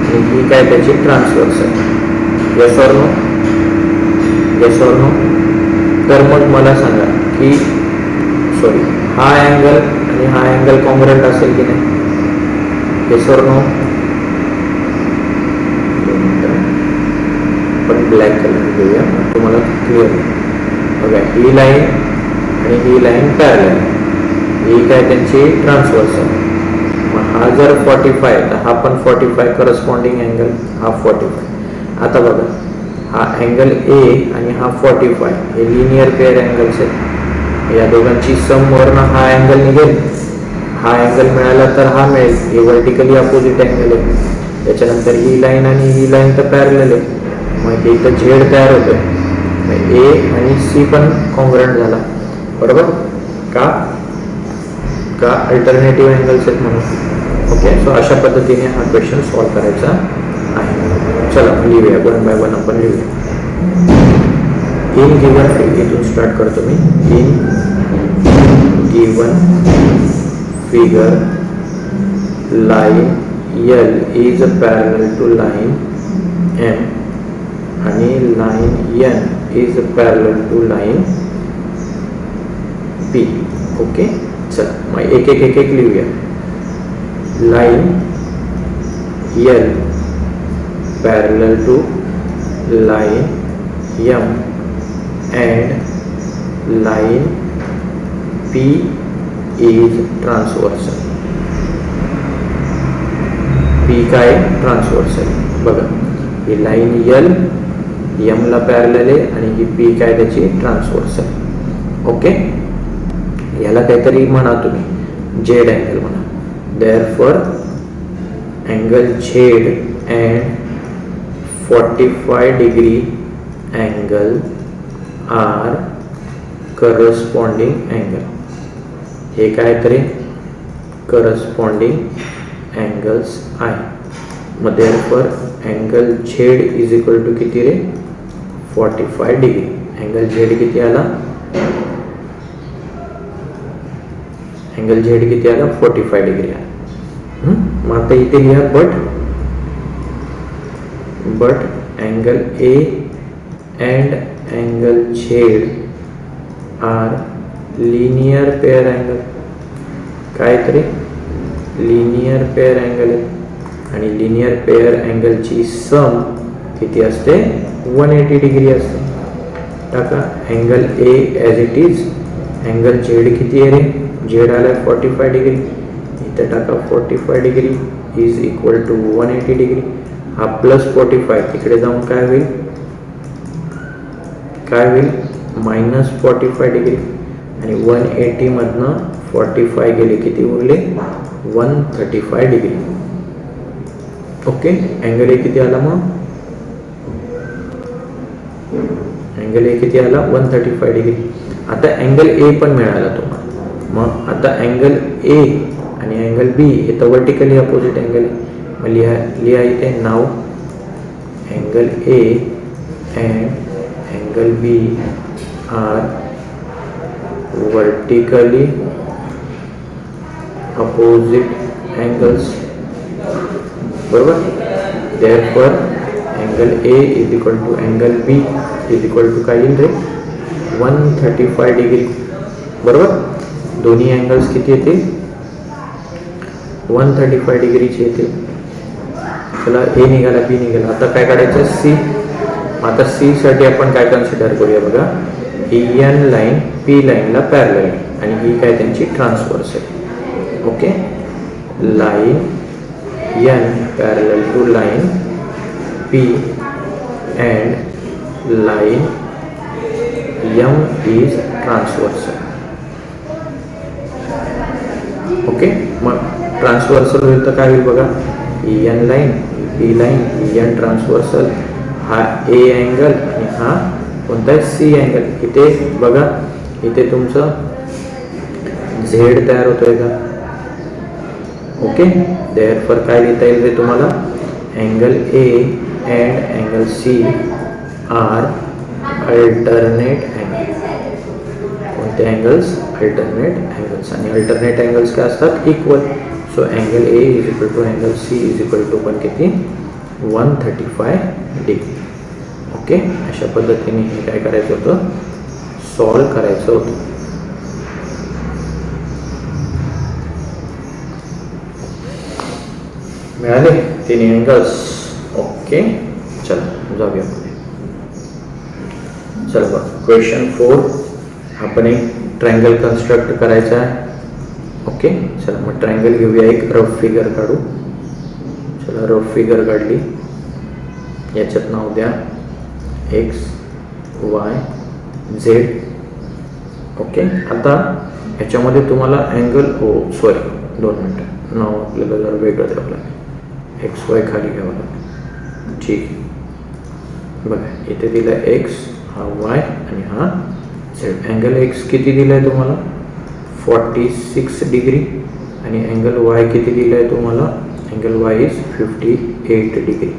आणि ही काय त्याची ट्रान्सवर्स आहे. Yes or no, yes or no. तर मग मला सांगा की सॉरी हा अँगल आणि हा अँगल कॉन्ग्रुएंट असेल की नाही. Yes or no. पण ब्लॅक कलर घेऊया तुम्हाला क्लिअर. बघा ही लाईन आणि ही लाईन पॅरलल, ही काय त्यांची ट्रान्सवर्स आहे. मग हा जर 45 तर हा पण 45 करस्पॉन्डिंग अँगल हा 45. आता बघा हा अँगल ए आणि हा 45 हे लिनियर पेअर अँगल्स आहेत. या दोघांची सम वरनं हा अँगल निघेल, हा अँगल मिळाला तर हा मिळेल. हे वर्टिकली अपोजिट अँगल आहे. त्याच्यानंतर ही लाईन आणि ही लाईन तर पॅरलल आहे, मग इथं झेड तयार होतोय. ए आणि सी पण कॉन्ग्रुएंट झाला, बरोबर का का अल्टरनेटिव्ह अँगल्स आहेत म्हणून. ओके, सो अशा पद्धतीने हा क्वेश्चन सॉल्व्ह करायचा आहे. चला लिहूया, 1 बाय 1 आपण लिहूया. इन गिवन, इथून स्टार्ट करतो मी. In given figure, line L is parallel to line M आणि line N is parallel to line P. Okay, चला मग एक लिहूया. Line L parallel to line M and line P is transversal. P काय transversal बघा, ही line L M ला parallel आहे आणि ही P काय त्याची ट्रान्सवर्सल. ओके, याला काहीतरी म्हणा तुम्ही, जेड अँगल म्हणा. Therefore angle Z and 45 degree angle are corresponding angle. हे काय तरी करस्पॉन्डिंग अँगल्स आहे. मग therefore angle Z is equal to किती रे, 45 डिग्री. अँगल झेड किती आला, अँगल झेड किती आला, 45 डिग्री आला. मग आता इथे लिहा but angle A and angle Z are linear pair angle. काय तरी लिनियर पेअर अँगल आहे आणि लिनियर पेअर अँगलची सम किती असते, 180 डिग्री असते. टाका angle A as it is. Angle Z किती आहे रे, झेड आला 45 डिग्री. इथे टाका 45 degree is equal to 180 degree. हा प्लस 45 तिकडे जाऊन काय होईल मायनस 45 डिग्री आणि 180 मधनं 45 गेले, किती उरले 135 डिग्री. ओके, अँगल ए किती आला, मग अँगल ए किती आला 135 डिग्री. आता अँगल ए पण मिळाला तुम्हाला. मग आता अँगल ए आणि अँगल बी हे तर वर्टिकली अपोजिट अँगल आहे. मग लिहा इथे now angle A and angle B are vertically opposite angles. बरोबर. Therefore angle A is equal to angle B is equal to काय येईल रे, 135 डिग्री. बरोबर. दोन्ही अँगल्स किती येतील, 135 डिग्रीचे येतील. चला ए निघाला, बी निघाला. आता काय काढायचं, सी. आता सी साठी आपण काय कन्सिडर करूया बघा, ही एन लाईन पी लाईनला पॅरलल आणि ही काय त्यांची ट्रान्सवर्स आहे. Okay, line N parallel to line P and line M is transversal. Okay, मग ट्रान्सवर्सल होईल तर काय होईल बघा, N line P line N transversal. हा ए अँगल आणि हा कोणता आहे, सी अँगल. इथे बघा, इथे तुमचं झेड तयार होतोय का. ओके, देअरफॉर काय लिहिता येईल रे तुम्हाला, angle A and angle C are alternate angle. कोणते अँगल्स, अल्टरनेट अँगल्स. आणि अल्टरनेट अँगल्स काय असतात, equal. So angle A is equal to angle C is equal to पण किती, 135 डिग्री. ओके, अशा पद्धतीने हे काय करायचं होतं, सॉल्व करायचं होतं. मिळाले तिन्ही अँगल्स. ओके, चला जाऊया पुढे. चला बघ, क्वेश्चन 4. आपण एक ट्रायंगल कन्स्ट्रक्ट करायचा आहे. ओके, चला मग ट्रायंगल घेऊया, एक रफ फिगर काढू. चला रफ फिगर काढली. याच्यात नाव द्या एक्स वाय झेड. ओके, आता ह्याच्यामध्ये तुम्हाला अँगल, सॉरी 2 मिनटं, नाव आपल्याला जरा वेगळं द्यावं लागेल. एक्स वाय खाली घ्यावं लागेल. ठीक, बघा इथे दिला एक्स, हा वाय आणि हा झेड. अँगल एक्स किती दिला आहे तुम्हाला, 46 डिग्री आणि अँगल वाय किती दिला आहे तुम्हाला, अँगल वाय इज 58 डिग्री.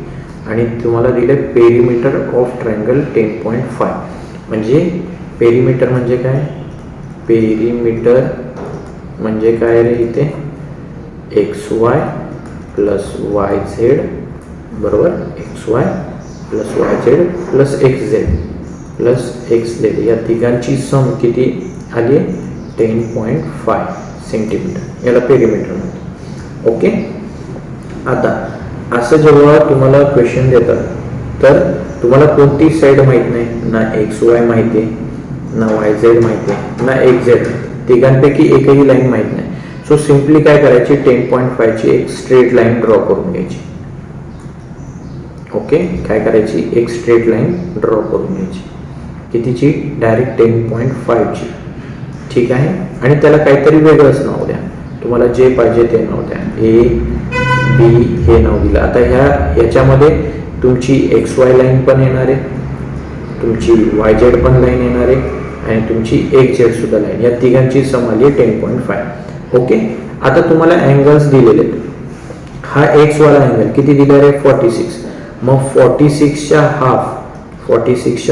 आणि तुम्हाला दिले पेरिमीटर ऑफ ट्रायंगल 10.5. म्हणजे पेरिमीटर म्हणजे काय, पेरिमीटर म्हणजे काय रे, इथे XY प्लस YZ बरोबर, XY plus YZ plus XZ plus XZ या तिघांची सम किती आली, 10.5 सेंटीमीटर, याला पेरिमीटर म्हणतात. ओके. आता असं जेव्हा तुम्हाला क्वेश्चन देतात तर तुम्हाला कोणती साईड माहीत नाही, ना XY माहिती आहे, ना YZ माहिती आहे, ना XZ, तिघांपैकी एकही लाईन माहीत नाही. सो सिम्पली काय करायची, 10.5 ची एक स्ट्रेट लाईन ड्रॉ करून घ्यायची. ओके, काय करायची, एक स्ट्रेट लाईन ड्रॉ करून घ्यायची. कितीची, डायरेक्ट 10.5 ची. ठीक आहे. आणि त्याला काहीतरी वेगळंच नाव द्या, तुम्हाला जे पाहिजे ते नाव द्या. A B हे नाव दिलं. आता याच्यामध्ये तुमची XY लाईन पण येणार आहे, तुमची YZ पण लाईन येणार आहे आणि तुमची XZ सुद्धा लाईन, या तिघांची सम आली 10.5. ओके. आता तुम्हाला अँगल्स दिलेले आहेत. हा X वाला अँगल किती दिला रे, 46. मग 46च्या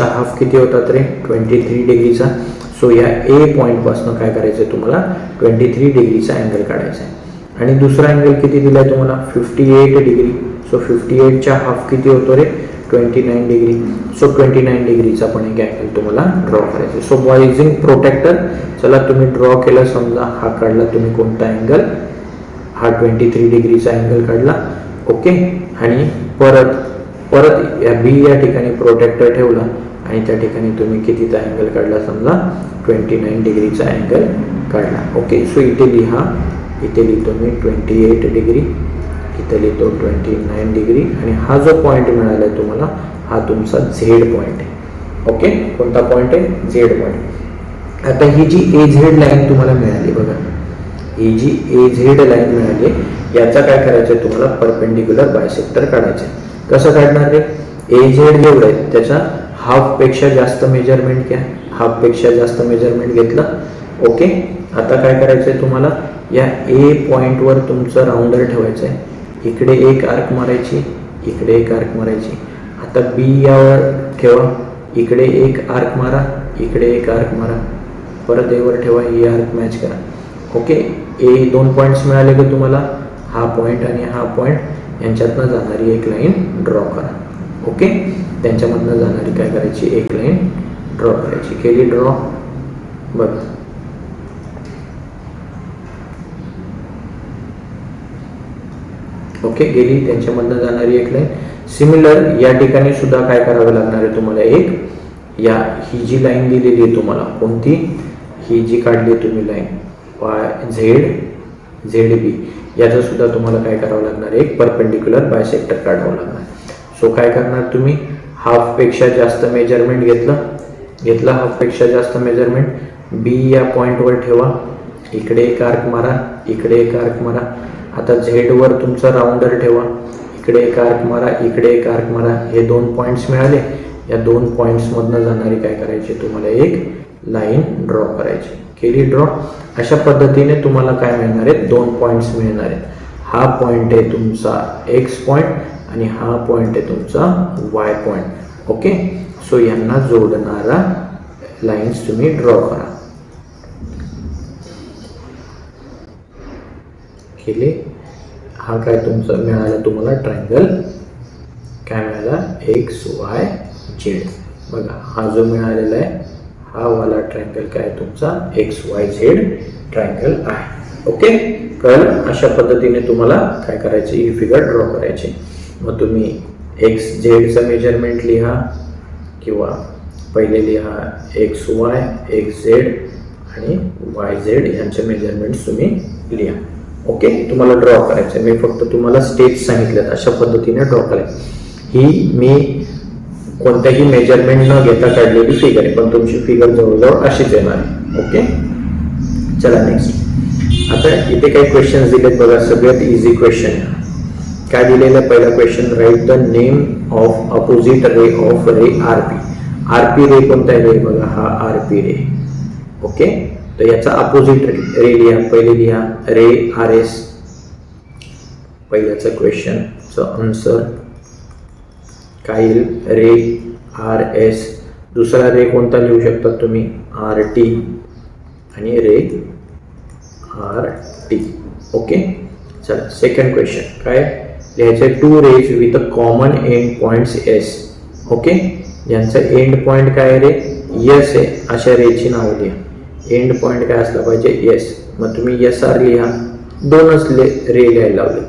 हाफ किती होतात रे, 23 डिग्रीचा. सो या A पॉइंट पासून काय करायचं, तुम्हाला 23 डिग्रीचा अँगल काढायचा आहे. आणि दुसरा अँगल किती दिलाय तुम्हाला, 58 डिग्री. सो 58च्या हाफ किती होतो रे, 29 डिग्री. सो 29 डिग्रीचा पण एक अँगल तुम्हाला ड्रॉ करायचा. सो बाय युजिंग प्रोटेक्टर, चला तुम्ही ड्रॉ केलं, समजा हा काढला तुम्ही कोणता अँगल, हा 23 डिग्रीचा अँगल काढला. ओके. आणि परत या B या ठिकाणी प्रोटेक्टर ठेवला आणि त्या ठिकाणी तुम्ही कितीचा अँगल काढला, समजा 29 डिग्रीचा अँगल काढला. ओके. सो इथे लिहितो मी 28 डिग्री, इथे लिहितो 29 डिग्री आणि हा जो पॉइंट मिळाला तुम्हाला, हा तुमचा Z पॉइंट आहे. ओके. कोणता पॉइंट आहे, Z पॉइंट. आता ही जी AZ लाईन तुम्हाला मिळाली बघा, ही जी AZ लाईन मिळाली, याचा काय करायचं, तुम्हाला परपेंडिक्युलर बायसेक्टर काढायचं आहे. कसं काढणार रे, AZ जेवढं आहे त्याचा हाफ पेक्षा जास्त मेजरमेंट घ्या, हाफ पेक्षा जास्त मेजरमेंट घेतलं. ओके. आता काय करायचंय तुम्हाला, या A पॉइंटवर तुमचं राऊंडर ठेवायचं आहे. इकडे एक आर्क मारायची, इकडे एक आर्क मारायची. आता B यावर ठेवा, इकडे एक आर्क मारा, इकडे एक आर्क मारा, परत A वर ठेवा, ही आर्क मॅच करा. ओके. A 2 पॉईंट्स मिळाले की तुम्हाला, हा पॉईंट आणि हा पॉईंट यांच्यातनं जाणारी एक लाईन ड्रॉ करा. ओके. त्यांच्यामधनं जाणारी काय करायची, एक लाईन ड्रॉ करायची. केली ड्रॉ, बघा. ओके, गेली, त्यांच्यामधनं जाणारी एक लाईन. सिमिलर या ठिकाणी सुद्धा काय करावं लागणार आहे तुम्हाला, ही जी लाईन दिलेली आहे तुम्हाला, कोणती, ही जी काढली तुम्ही लाईन ZB, याचं सुद्धा तुम्हाला काय करावं लागणार, एक परपेंडिक्युलर बायसेक्टर काढावं लागणार. सो काय करणार तुम्ही, हाफ पेक्षा जास्त मेजरमेंट घेतलं, हाफ पेक्षा जास्त मेजरमेंट, B या पॉइंटवर ठेवा, इकडे एक आर्क मारा, इकडे एक आर्क मारा. आता Z वर तुमचा राऊंडर ठेवा, इकडे एक आर्क मारा, इकडे एक आर्क मारा. हे 2 पॉइंट्स मिळाले, या 2 पॉइंट्स मधनं जाणारी काय करायची, तुम्हाला एक लाईन ड्रॉ करायची. केली ड्रॉ. अशा पद्धतीने तुम्हाला काय मिळणार आहेत, 2 पॉइंट्स मिळणार आहेत. हा पॉइंट आहे तुमचा X पॉइंट आणि हा पॉइंट आहे तुमचा Y पॉइंट. ओके. सो यांना जोडणारा लाईन्स तुम्ही ड्रॉ करा. केले. हा काय तुमचा मिळाला तुम्हाला ट्रायंगल, काय मिळाला, XYZ. बघा, हा जो मिळालेला आहे हा वाला ट्रायंगल काय तुमचा XYZ ट्रायंगल आहे. ओके. कळलं. अशा पद्धतीने तुम्हाला काय करायचे, ही फिगर ड्रॉ करायची. मग तुम्ही XZ मेजरमेंट लिहा किंवा पहिले लिहा XY, XZ आणि YZ यांचे मेजरमेंट्स तुम्ही लिहा. ओके. तुम्हाला ड्रॉ करायचं, मी फक्त तुम्हाला स्टेप्स सांगितल्यात, अशा पद्धतीने ड्रॉ करायची. ही मी कोणत्याही मेजरमेंट न घेता काढलेली फिगर आहे, पण तुमची फिगर जवळजवळ अशीच येणार आहे. ओके. चला नेक्स्ट. आता इथे काही क्वेश्चन दिलेत बघा, सगळ्यात इझी क्वेश्चन. काय दिलेलं, पहिला question, write the name of opposite ray of ray RP. RP रे कोणता आहे, बघा हा RP रे. ओके. तर याचा अपोजिट रे लिहा, पहिले लिहा रे RS. पहिल्याचं क्वेश्चनचं आन्सर काय येईल, रे RS. दुसरा रे कोणता लिहू शकता तुम्ही, RT आणि रे आर टी. ओके, चला सेकंड क्वेश्चन काय लिहायचं आहे, two rays with a common end points S. Okay, यांचं एंड पॉइंट काय रे एस आहे, अशा रेची नाव लिहा. एंड पॉइंट काय असला पाहिजे एस. मग तुम्ही एस आर लिहा, दोनच रे लिहायला लावले,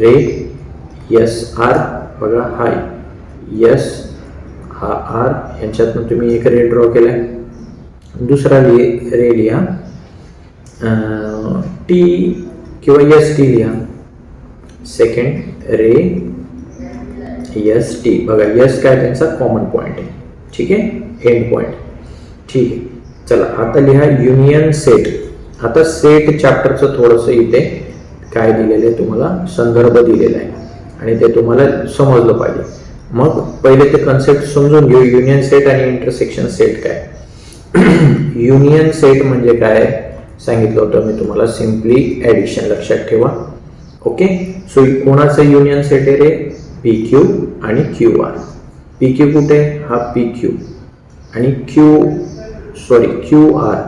रे एस आर. बघा हा एस हा आर, यांच्यातनं तुम्ही एक रे ड्रॉ केलाय. दुसरा रे लिहा टी किंवा एस टी लिहा. सेकंड रे एस टी. बघा एस काय त्यांचा कॉमन पॉइंट आहे. ठीक आहे, एंड पॉइंट. ठीक आहे, चला आता लिहा युनियन सेट. आता सेट चॅप्टरचं थोडंसं इथे काय दिलेलं आहे तुम्हाला, संदर्भ दिलेला आहे आणि ते तुम्हाला समजलं पाहिजे. मग पहिले ते कन्सेप्ट समजून घेऊ, युनियन सेट आणि इंटरसेक्शन सेट काय. युनियन सेट म्हणजे काय सांगितलं होतं मी तुम्हाला, सिम्पली ॲडिशन. लक्षात ठेवा. ओके, सो कोणाचं युनियन सेट आहे रे, पी क्यू आणि क्यू आर. पी क्यू कुठे, हा पी क्यू आणि क्यू आर.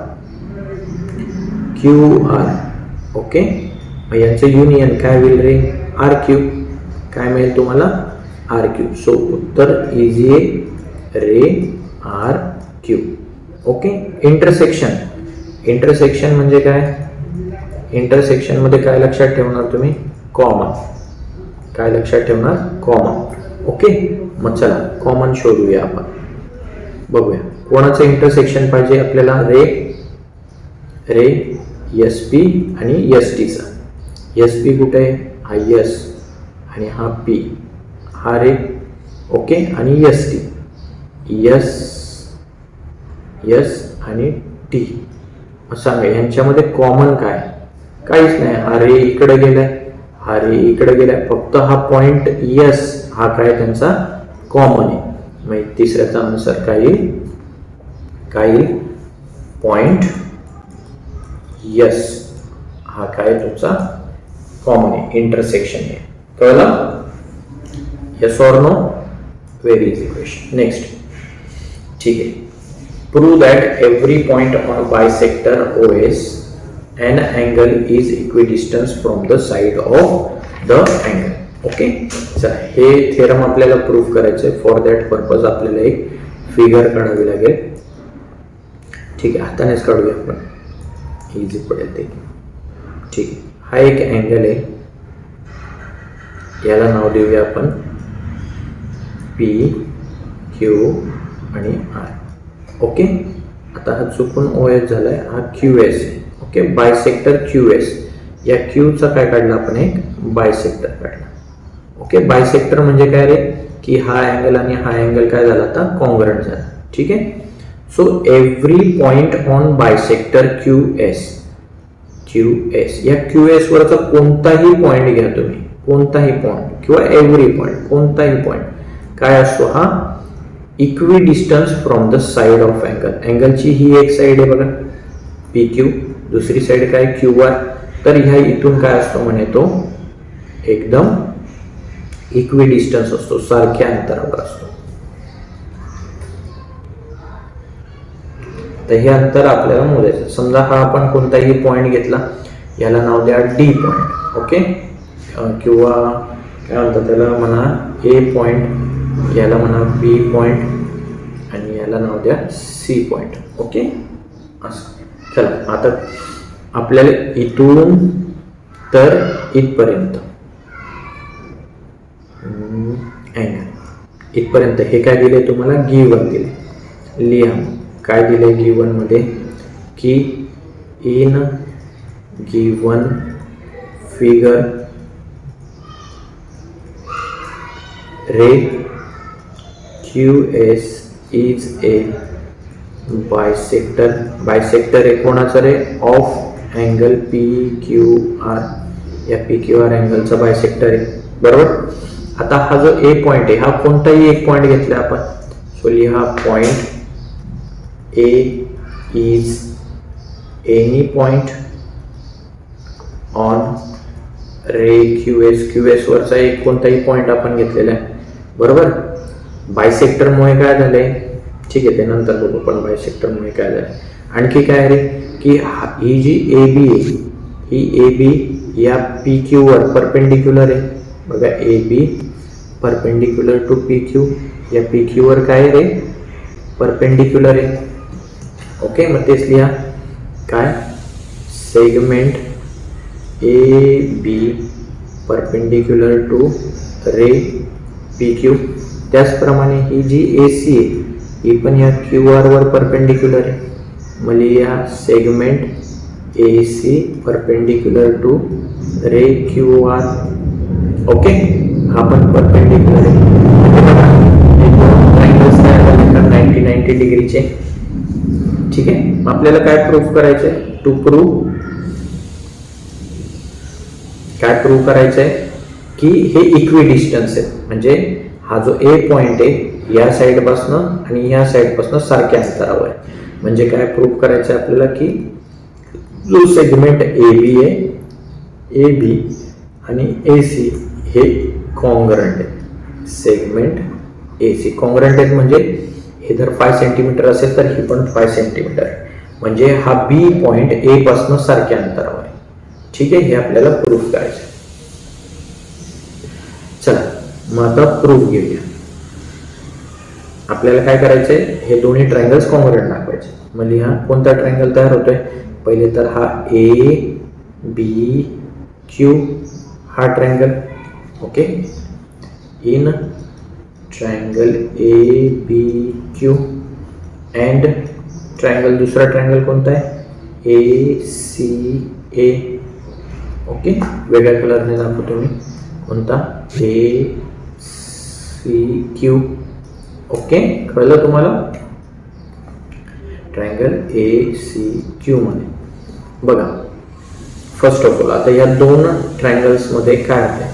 ओके, मग यांचं युनियन काय होईल रे, आर क्यू. काय मिळेल तुम्हाला, आर क्यू. सो उत्तर is a ray R Q. Okay, intersection म्हणजे काय, इंटरसेक्शन मध्ये काय लक्षात ठेवणार तुम्ही, कॉमन. काय लक्षात ठेवणार, कॉमन. ओके, मग चला कॉमन शोधूया आपण. बघूया कोणाचं इंटरसेक्शन पाहिजे आपल्याला, रे एस पी आणि एस टीचा. एस पी कुठे आहे, हा एस आणि हा पी, हा रे. ओके, आणि एस टी, एस आणि टी. सांगा यांच्यामध्ये कॉमन काय, काहीच नाही. हा रे इकडे गेलाय, हा रे इकडे गेलाय, फक्त हा पॉइंट एस हा काय त्यांचा कॉमन आहे. मग तिसऱ्याचा आन्सर काय येईल, पॉइंट एस हा काय तुमचा कॉमन आहे, इंटरसेक्शन आहे. कळलं, yes or no. Very easy question. Next. ठीक आहे, prove that every point on a bisector OS an angle is equidistant from the side of the angle. Okay, चला हे थेरम आपल्याला प्रूव्ह करायचं आहे. फॉर दॅट पर्पज आपल्याला एक figure काढावी लागेल. ठीक आहे, हातानेच काढूया आपण, इझी पडेल ते. ठीक आहे, हा एक अँगल आहे, याला नाव देऊया आपण पी क्यू आणि आर. ओके, आता हा चुकून ओ एस झालाय, हा Q S. Okay, bisector Q S. या क्यूचा काय काढला आपण, एक बायसेक्टर काढला. ओके, बायसेक्टर म्हणजे काय रे, की हा अँगल आणि हा अँगल काय झाला आता, कॉन्ग्रंट झाला. ठीक आहे, so every point on bisector Q S. या क्यू एस वरचा कोणताही पॉइंट घ्या तुम्ही, कोणताही पॉइंट किंवा एव्हरी पॉइंट, कोणताही पॉइंट काय असतो, हा equidistance from the side of angle. अँगलची ही एक साइड आहे बघा पी क्यू, दुसरी साइड काय क्यू आर. तर ह्या इथून काय असतो म्हणे, तो एकदम इक्विडिस्टन्स असतो, सारख्या अंतरावर असतो. तर हे अंतर आपल्याला मोजायचं. समजा हा आपण कोणताही पॉइंट घेतला, याला नाव द्या डी पॉइंट. ओके, किंवा काय म्हणतात त्याला म्हणा ए पॉइंट, याला म्हणा बी पॉइंट आणि याला नाव द्या सी पॉइंट. ओके, असं. चला आता आपल्याला इथून तर इथपर्यंत अँगल इथपर्यंत हे काय दिले तुम्हाला, गिवन दिले. लिहा काय दिले गिवन मध्ये, की in given figure ray QS is a bisector. Bisector आहे कोणाचं रे, ऑफ अँगल PQR. या PQR अँगलचा बायसेक्टर आहे, बरोबर. आता हा जो ए पॉइंट आहे, हा कोणताही एक पॉइंट घेतला आपण. सो लिहा point A is any point on ray QS वरचा एक कोणताही पॉइंट आपण घेतलेला आहे, बरोबर. बायसेक्टरमुळे काय झालंय, ठीक आहे ते नंतर बघू, पण बायसेक्टरमुळे काय झालं. आणखी काय रे, की ही जी ए बी आहे, ही ए बी या पी क्यू वर परपेंडिक्युलर आहे. बघा A B perpendicular to P Q, या पी क्यू वर काय रे परपेंडिक्युलर आहे. ओके, मग तेच लिहा काय segment A B perpendicular to ray P Q. त्याचप्रमाणे ही जी ए सी आहे ही पण या क्यू आर वर परपेंडिक्युलर आहे. मग लिहा segment A C perpendicular to ray Q R. Okay, हा पण परपेंडिक्युलर आहे. 90 डिग्रीचे. ठीक आहे, आपल्याला काय प्रूफ करायचंय? प्रूफ करायचंय की हे इक्वी डिस्टन्स आहे. म्हणजे हा जो ए पॉइंट आहे या साइड पासून आणि या साइड पासून सारख्या अंतरावर आहे. म्हणजे काय प्रूफ करायचं आपल्याला की जो सेगमेंट ए बी आहे, ए बी आणि ए सी हे कॉन्ग्रंट आहे. सेगमेंट ए सी कॉन्ग्रंट आहेत म्हणजे हे जर 5 सेंटीमीटर असेल तर ही पण 5 सेंटीमीटर आहे. म्हणजे हा बी पॉइंट ए पासून सारख्या अंतरावर आहे. ठीक आहे, हे आपल्याला प्रूफ करायचं. चला मग आता प्रूफ घेऊया. आपल्याला काय करायचंय? हे दोन्ही ट्रायंगल्स कॉन्ग्रंट दाखवायचे. मग लिहा कोणता ट्रायंगल तयार होतोय. पहिले तर हा ए बी क्यू हा triangle. Okay, in triangle A B Q and triangle दुसरा ट्रायंगल कोणता आहे? ए सी ए. ओके, वेगळ्या कलरने दाखवतो मी. कोणता? ए सी क्यू. ओके, कळलं तुम्हाला? ट्रायंगल ए सी क्यू मध्ये बघा फर्स्ट ऑफ ऑल आता या दोन ट्रायंगल्स मध्ये काय आहे?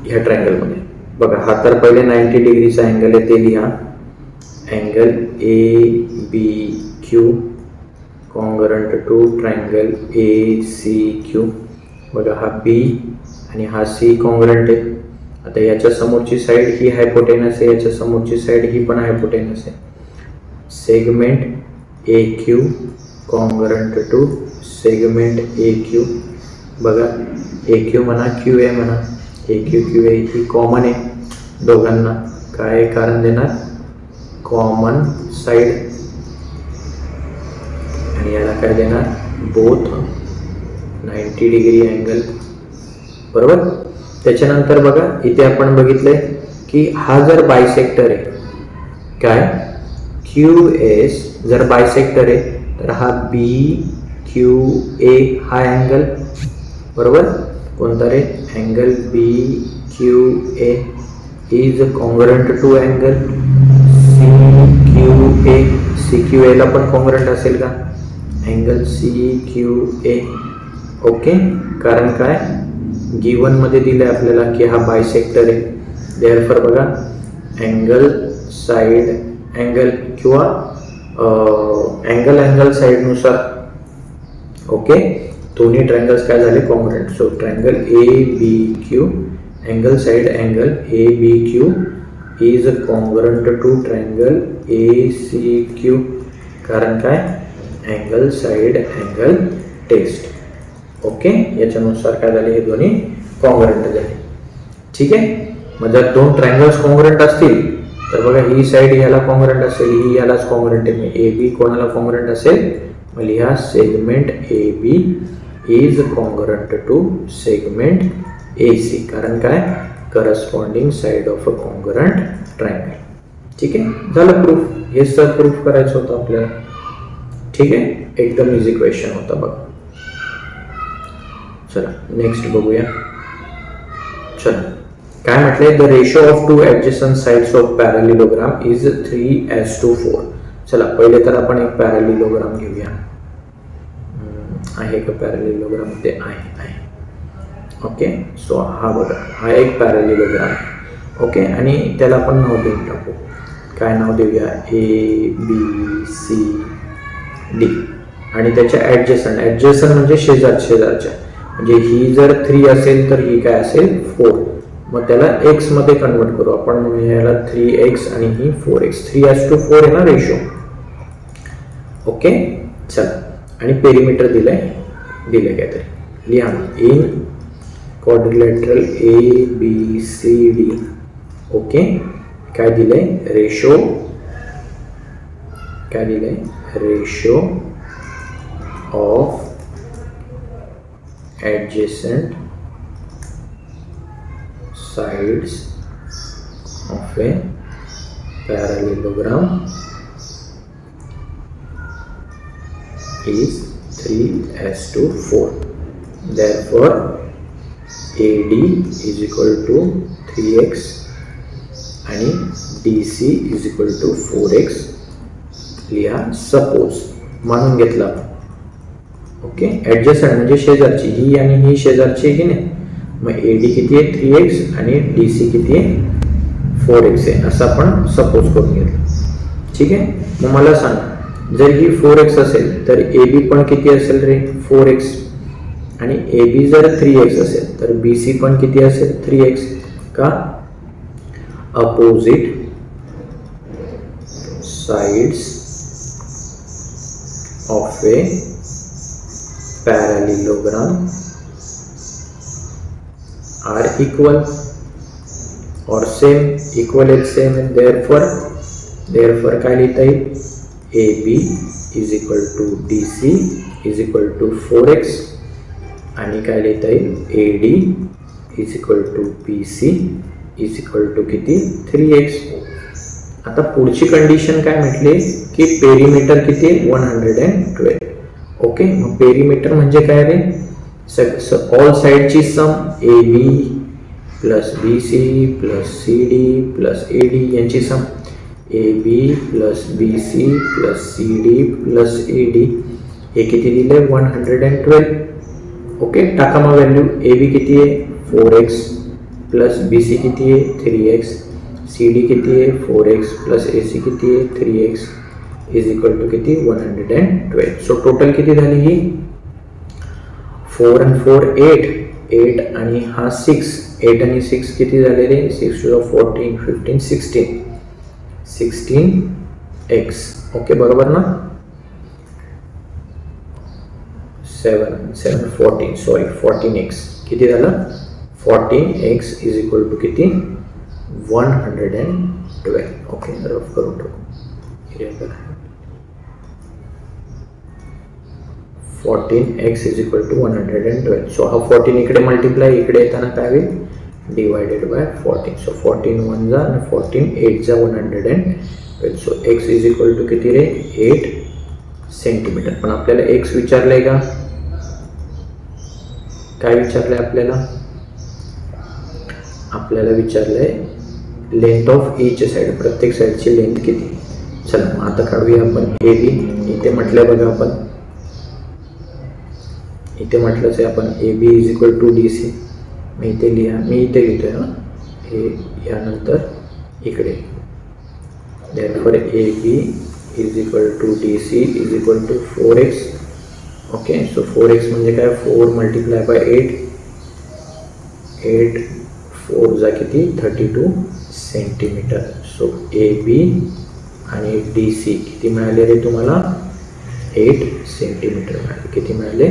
ह्या ट्रायंगल मध्ये बघा हा तर पहिले 90 डिग्रीचा अँगल आहे ते लिहा. Angle A B Q congruent to triangle A C Q. बघा हा बी आणि हा सी कॉन्ग्रंट आहे. आता याच्या समोरची साइड ही हायपोटेनस आहे, याच्या समोरची साइड ही पण हायपोटेनस आहे. Segment A Q congruent to segment A Q. बघा ए क्यू म्हणा क्यू ए म्हणा, ए क्यू क्यू ए ही कॉमन आहे दोघांना. काय कारण देणार? Common side. आणि याला काय देणार? Both 90 degree angle. बरोबर. त्याच्यानंतर बघा इथे आपण बघितलंय की हा जर बायसेक्टर आहे काय क्यू एस जर बायसेक्टर आहे तर हा बी क्यू ए हा अँगल. बरोबर. कोणता रे? Angle B Q A is congruent to angle C Q A. C Q A ला पण कॉन्ग्रंट असेल का? Angle C Q A. Okay, कारण काय गिवन मध्ये दिलंय आपल्याला की हा बायसेक्टर आहे. देअरफॉर बघा अँगल साइड अँगल किंवा अँगल साइड नुसार ओके दोन्ही ट्रायंगल्स काय झाले? Congruent. So triangle A B Q angle side angle A B Q is congruent to triangle A C Q. कारण काय? Angle side angle test. Okay, याच्यानुसार काय झाले? हे दोन्ही कॉन्ग्रंट झाले. ठीक आहे. मग जर दोन ट्रायंगल्स कॉन्ग्रंट असतील तर बघा ही साइड याला कॉन्ग्रंट असेल, ही यालाच कॉन्ग्रंट आहे. ए बी कोणाला कॉन्ग्रंट असेल? मग लिहा segment A B is congruent to segment A C. कारण काय? Corresponding side of a congruent triangle. ठीक आहे, झालं प्रूफ. हे सर प्रूफ करायचं होतं आपल्याला. ठीक आहे, एकदम इझी क्वेश्चन होता बघा. चला नेक्स्ट बघूया. चला काय म्हटलंय? The ratio of two adjacent sides of parallelogram is 3:4. चला पहिले तर आपण एक पॅरलिलोग्राम घेऊया. आहे का पॅरलिलोग्राम? ते आहे. ओके, सो हा बघा हा एक पॅरलिलोग्राम. ओके, आणि त्याला आपण नाव देऊन टाकू. काय नाव देऊया? A B C D. आणि त्याच्या ऍडजसंट म्हणजे शेजारच्या म्हणजे ही जर 3 असेल तर ही काय असेल 4. मग त्याला x मध्ये कन्वर्ट करू आपण, म्हणून याला 3x आणि ही 4x. 3:4 आहे ना रेशो. ओके चला, आणि पेरिमीटर दिलंय काहीतरी लिहा. In quadrilateral ABCD. ओके, काय दिलंय रेशो, काय दिलंय ratio of adjacent sides of a parallelogram is 3:4. Therefore AD is equal to 3x आणि DC is equal to 4x. लिहा सपोज, मानून घेतला. ओके, ऍडजस्टंट म्हणजे शेजारची, ही आणि ही शेजारची आहे की नाही. मग AD किती आहे 3x आणि DC किती आहे 4x आहे, असं आपण सपोज करून घेतलं. ठीक आहे, मग मला सांग, जर ही 4x असेल तर AB पण किती असेल रे 4x, आणि AB जर 3x असेल तर BC पण किती असेल 3x. का, opposite sides of A parallelogram are equal or same. Equal is same, and therefore काय लिहिता येईल, AB is equal to DC is equal to 4x आणि काय लिहिता येईल AD is equal to BC is equal to किती 3x. आता पुढची कंडिशन काय म्हटली की पेरिमीटर किती 112. ओके, मग पेरिमीटर म्हणजे काय रे, ऑल साइडची सम AB plus BC plus CD plus AD यांची सम, AB plus BC plus CD plus AD, हे किती दिले 112. ओके, टाका मग व्हॅल्यू. AB किती आहे 4x प्लस BC किती आहे 3x, CD किती आहे 4x प्लस AC किती आहे 3x इज इक्वल टू किती 112. सो टोटल किती झाली ही 4 and 4 8 आणि हा 6, 8 आणि 6 किती झाले रे 6 to 14 15 16x. ओके बरोबर ना, 7 14 सॉरी 14x किती झालं 14x इज इक्वल टू किती 112. ओके, रफ करून टाकू. 14x is equal to 112. So हा 14 इकडे मल्टिप्लाय, इकडे येताना काय होईल डिवायडेड बाय 14. सो 14 1 जा आणि 14 8 जा 112. So x is equal to किती रे 8 सेंटीमीटर. पण आपल्याला x विचारलंय का, काय विचारलंय आपल्याला विचारलंय लेंथ ऑफ ईच साइड, प्रत्येक साइडची लेंथ किती. चला मग आता काढूया आपण AB. इथे म्हटलंय बघा आपण, इथे म्हटलंच आहे आपण AB is equal to DC. मी इथे लिहा, मी इथे लिहितोय ना हे यानंतर इकडे. therefore AB is equal to DC is equal to 4x. Okay, so 4x म्हणजे काय 4 मल्टिप्लाय बाय 8 4 जा किती 32 सेंटीमीटर. सो AB आणि DC किती मिळाले रे तुम्हाला 8 सेंटीमीटर मिळाले. किती मिळाले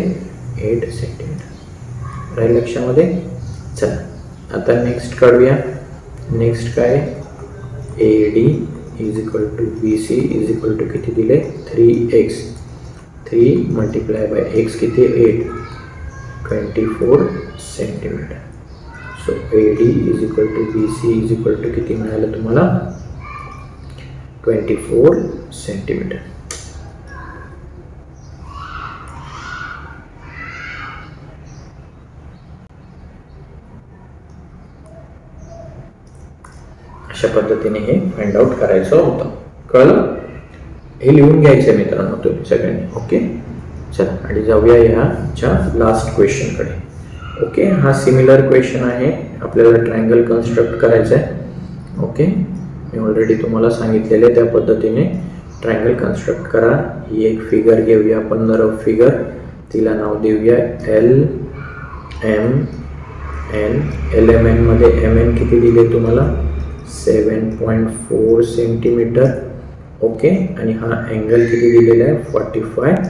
8 सेंटीमीटर. राहील लक्षामध्ये. चला आता नेक्स्ट काढूया. नेक्स्ट काय AD is equal to BC is equal to किती दिले 3x. 3 मल्टिप्लाय बाय x किती 8 24 centimetre. So AD is equal to BC is equal to किती मिळालं तुम्हाला 24 सेंटीमीटर. अशा पद्धतीने हे फाइंड आउट करायचं होतं. कळलं, हे लिहून घ्यायचं मित्रांनो तुम्ही सगळ्यांनी. ओके चला आणि जाऊया ह्याच्या लास्ट क्वेश्चन कडे. ओके, हा सिमिलर क्वेश्चन आहे, आपल्याला ट्रायंगल कन्स्ट्रक्ट करायचं आहे. ओके, मी ऑलरेडी तुम्हाला सांगितलेले त्या पद्धतीने ट्रायंगल कन्स्ट्रक्ट करा. ही एक फिगर घेऊया आपण, रफ फिगर, तिला नाव देऊया M N L M N मध्ये एम एन किती दिले तुम्हाला 7.4 सेंटीमीटर. ओके, आणि हा अँगल किती दिलेला आहे 45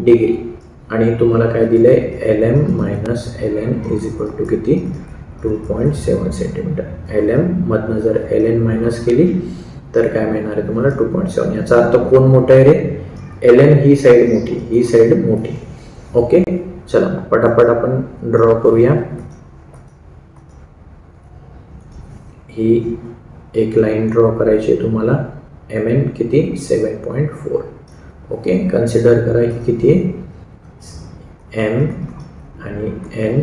डिग्री. आणि तुम्हाला काय दिलं आहे L M minus L N is equal to किती 2.7 सेंटीमीटर. एल एम मधनं जर एल एन मायनस केली तर काय मिळणार आहे तुम्हाला 2.7. याचा अर्थ कोण मोठा आहे रे, एल एन ही साईड मोठी, ही साईड मोठी. ओके, चला पटापट आपण ड्रॉ करूया. ही एक लाईन ड्रॉ करायची आहे तुम्हाला. एम एन किती 7.4. ओके, कन्सिडर करा ही किती आहे एम आणि एन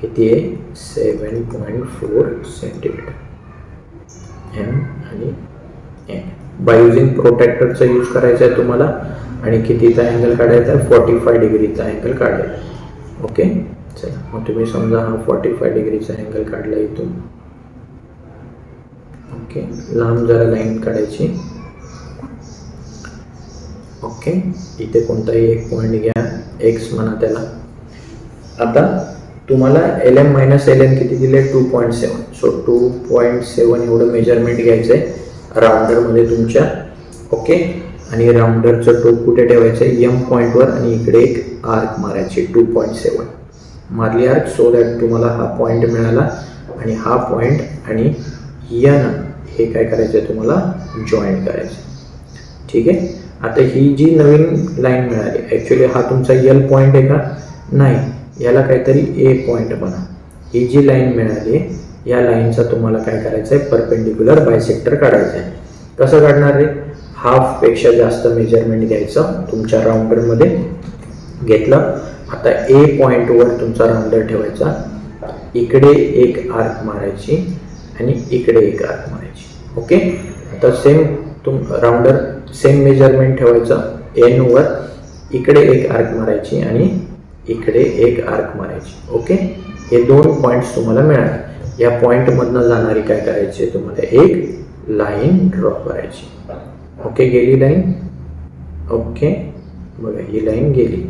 किती आहे 7.4 सेंटीमीटर. एम आणि एन बाय युजिंग प्रोट्रॅक्टरचा यूज करायचा आहे तुम्हाला. आणि कितीचा अँगल काढायचा आहे 45 डिग्रीचा अँगल काढायचा. ओके, चला मग तुम्ही समजा हा 45 डिग्रीचा अँगल काढला इथून. ओके, लांब जरा लाईन काढायची. ओके, इथे कोणताही एक पॉईंट घ्या, एक्स म्हणा त्याला. आता तुम्हाला L M minus L N किती दिले 2.7. सो 2.7 एवढं मेजरमेंट घ्यायचं आहे राऊंडरमध्ये तुमच्या. ओके, आणि राऊंडरचं टोक कुठे ठेवायचं आहे एम पॉईंटवर आणि इकडे एक आर्क मारायची 2.7 मारली आर्क. सो दॅट तुम्हाला हा पॉईंट मिळाला आणि हा पॉईंट आणि यन हे काय करायचं आहे तुम्हाला जॉईंट करायचं. ठीक आहे, आता ही जी नवीन लाईन मिळाली ॲक्च्युली हा तुमचा यल पॉईंट आहे का नाही, याला काहीतरी ए पॉईंट म्हणा. ही जी लाईन मिळाली या लाईनचा तुम्हाला काय करायचं आहे परपेंडिक्युलर बायसेक्टर काढायचं आहे. कसं काढणार रे, हाफपेक्षा जास्त मेजरमेंट घ्यायचं तुमच्या राऊंडरमध्ये घेतलं. आता ए पॉईंटवर तुमचा राऊंडर ठेवायचा, इकडे एक आर्क मारायची आणि इकडे एक आर्क मारायची. ओके, आता सेम राऊंडर सेम मेजरमेंट ठेवायचं एनवर, इकडे एक आर्क मारायची आणि इकडे एक आर्क मारायची. ओके, हे दोन पॉईंट्स तुम्हाला मिळाले. या पॉईंटमधनं जाणारी काय करायची तुम्हाला एक लाईन ड्रॉ करायची. ओके, गेली लाईन. ओके, बघा ही लाईन गेली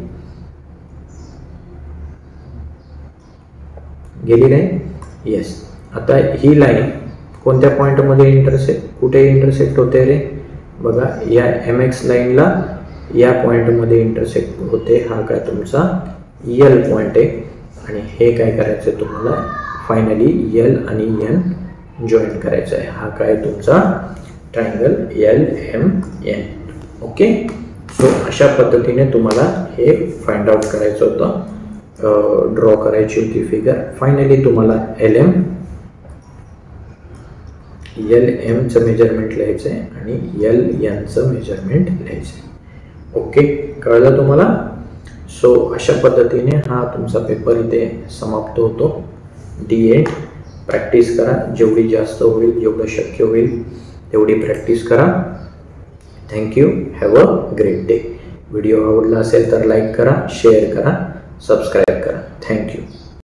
लाईन. येस, आता ही लाईन कोणत्या पॉईंटमध्ये कुठे इंटरसेक्ट होते रे, बघा या एम एक्स लाईनला या पॉईंटमध्ये इंटरसेक्ट होते. हा काय तुमचा यल पॉईंट आहे आणि हे काय करायचं आहे तुम्हाला फायनली यल आणि एन जॉईन करायचं आहे. हा काय तुमचा triangle L M N. Okay, so अशा पद्धतीने तुम्हाला हे फाइंड आउट करायचं होतं, ड्रॉ करायची होती फिगर. फायनली तुम्हाला एल एमचं मेजरमेंट लिहायचं आहे आणि एल एनचं मेजरमेंट लिहायचं आहे. ओके, कळलं तुम्हाला. सो अशा पद्धतीने हा तुमचा पेपर इथे समाप्त होतो. D end. प्रॅक्टिस करा, जेवढी जास्त होईल जेवढं शक्य होईल तेवढी प्रॅक्टिस करा. Thank you, have a great day. Video आवडला असेल तर लाईक करा, शेअर करा, सबस्क्राईब करा. थँक्यू.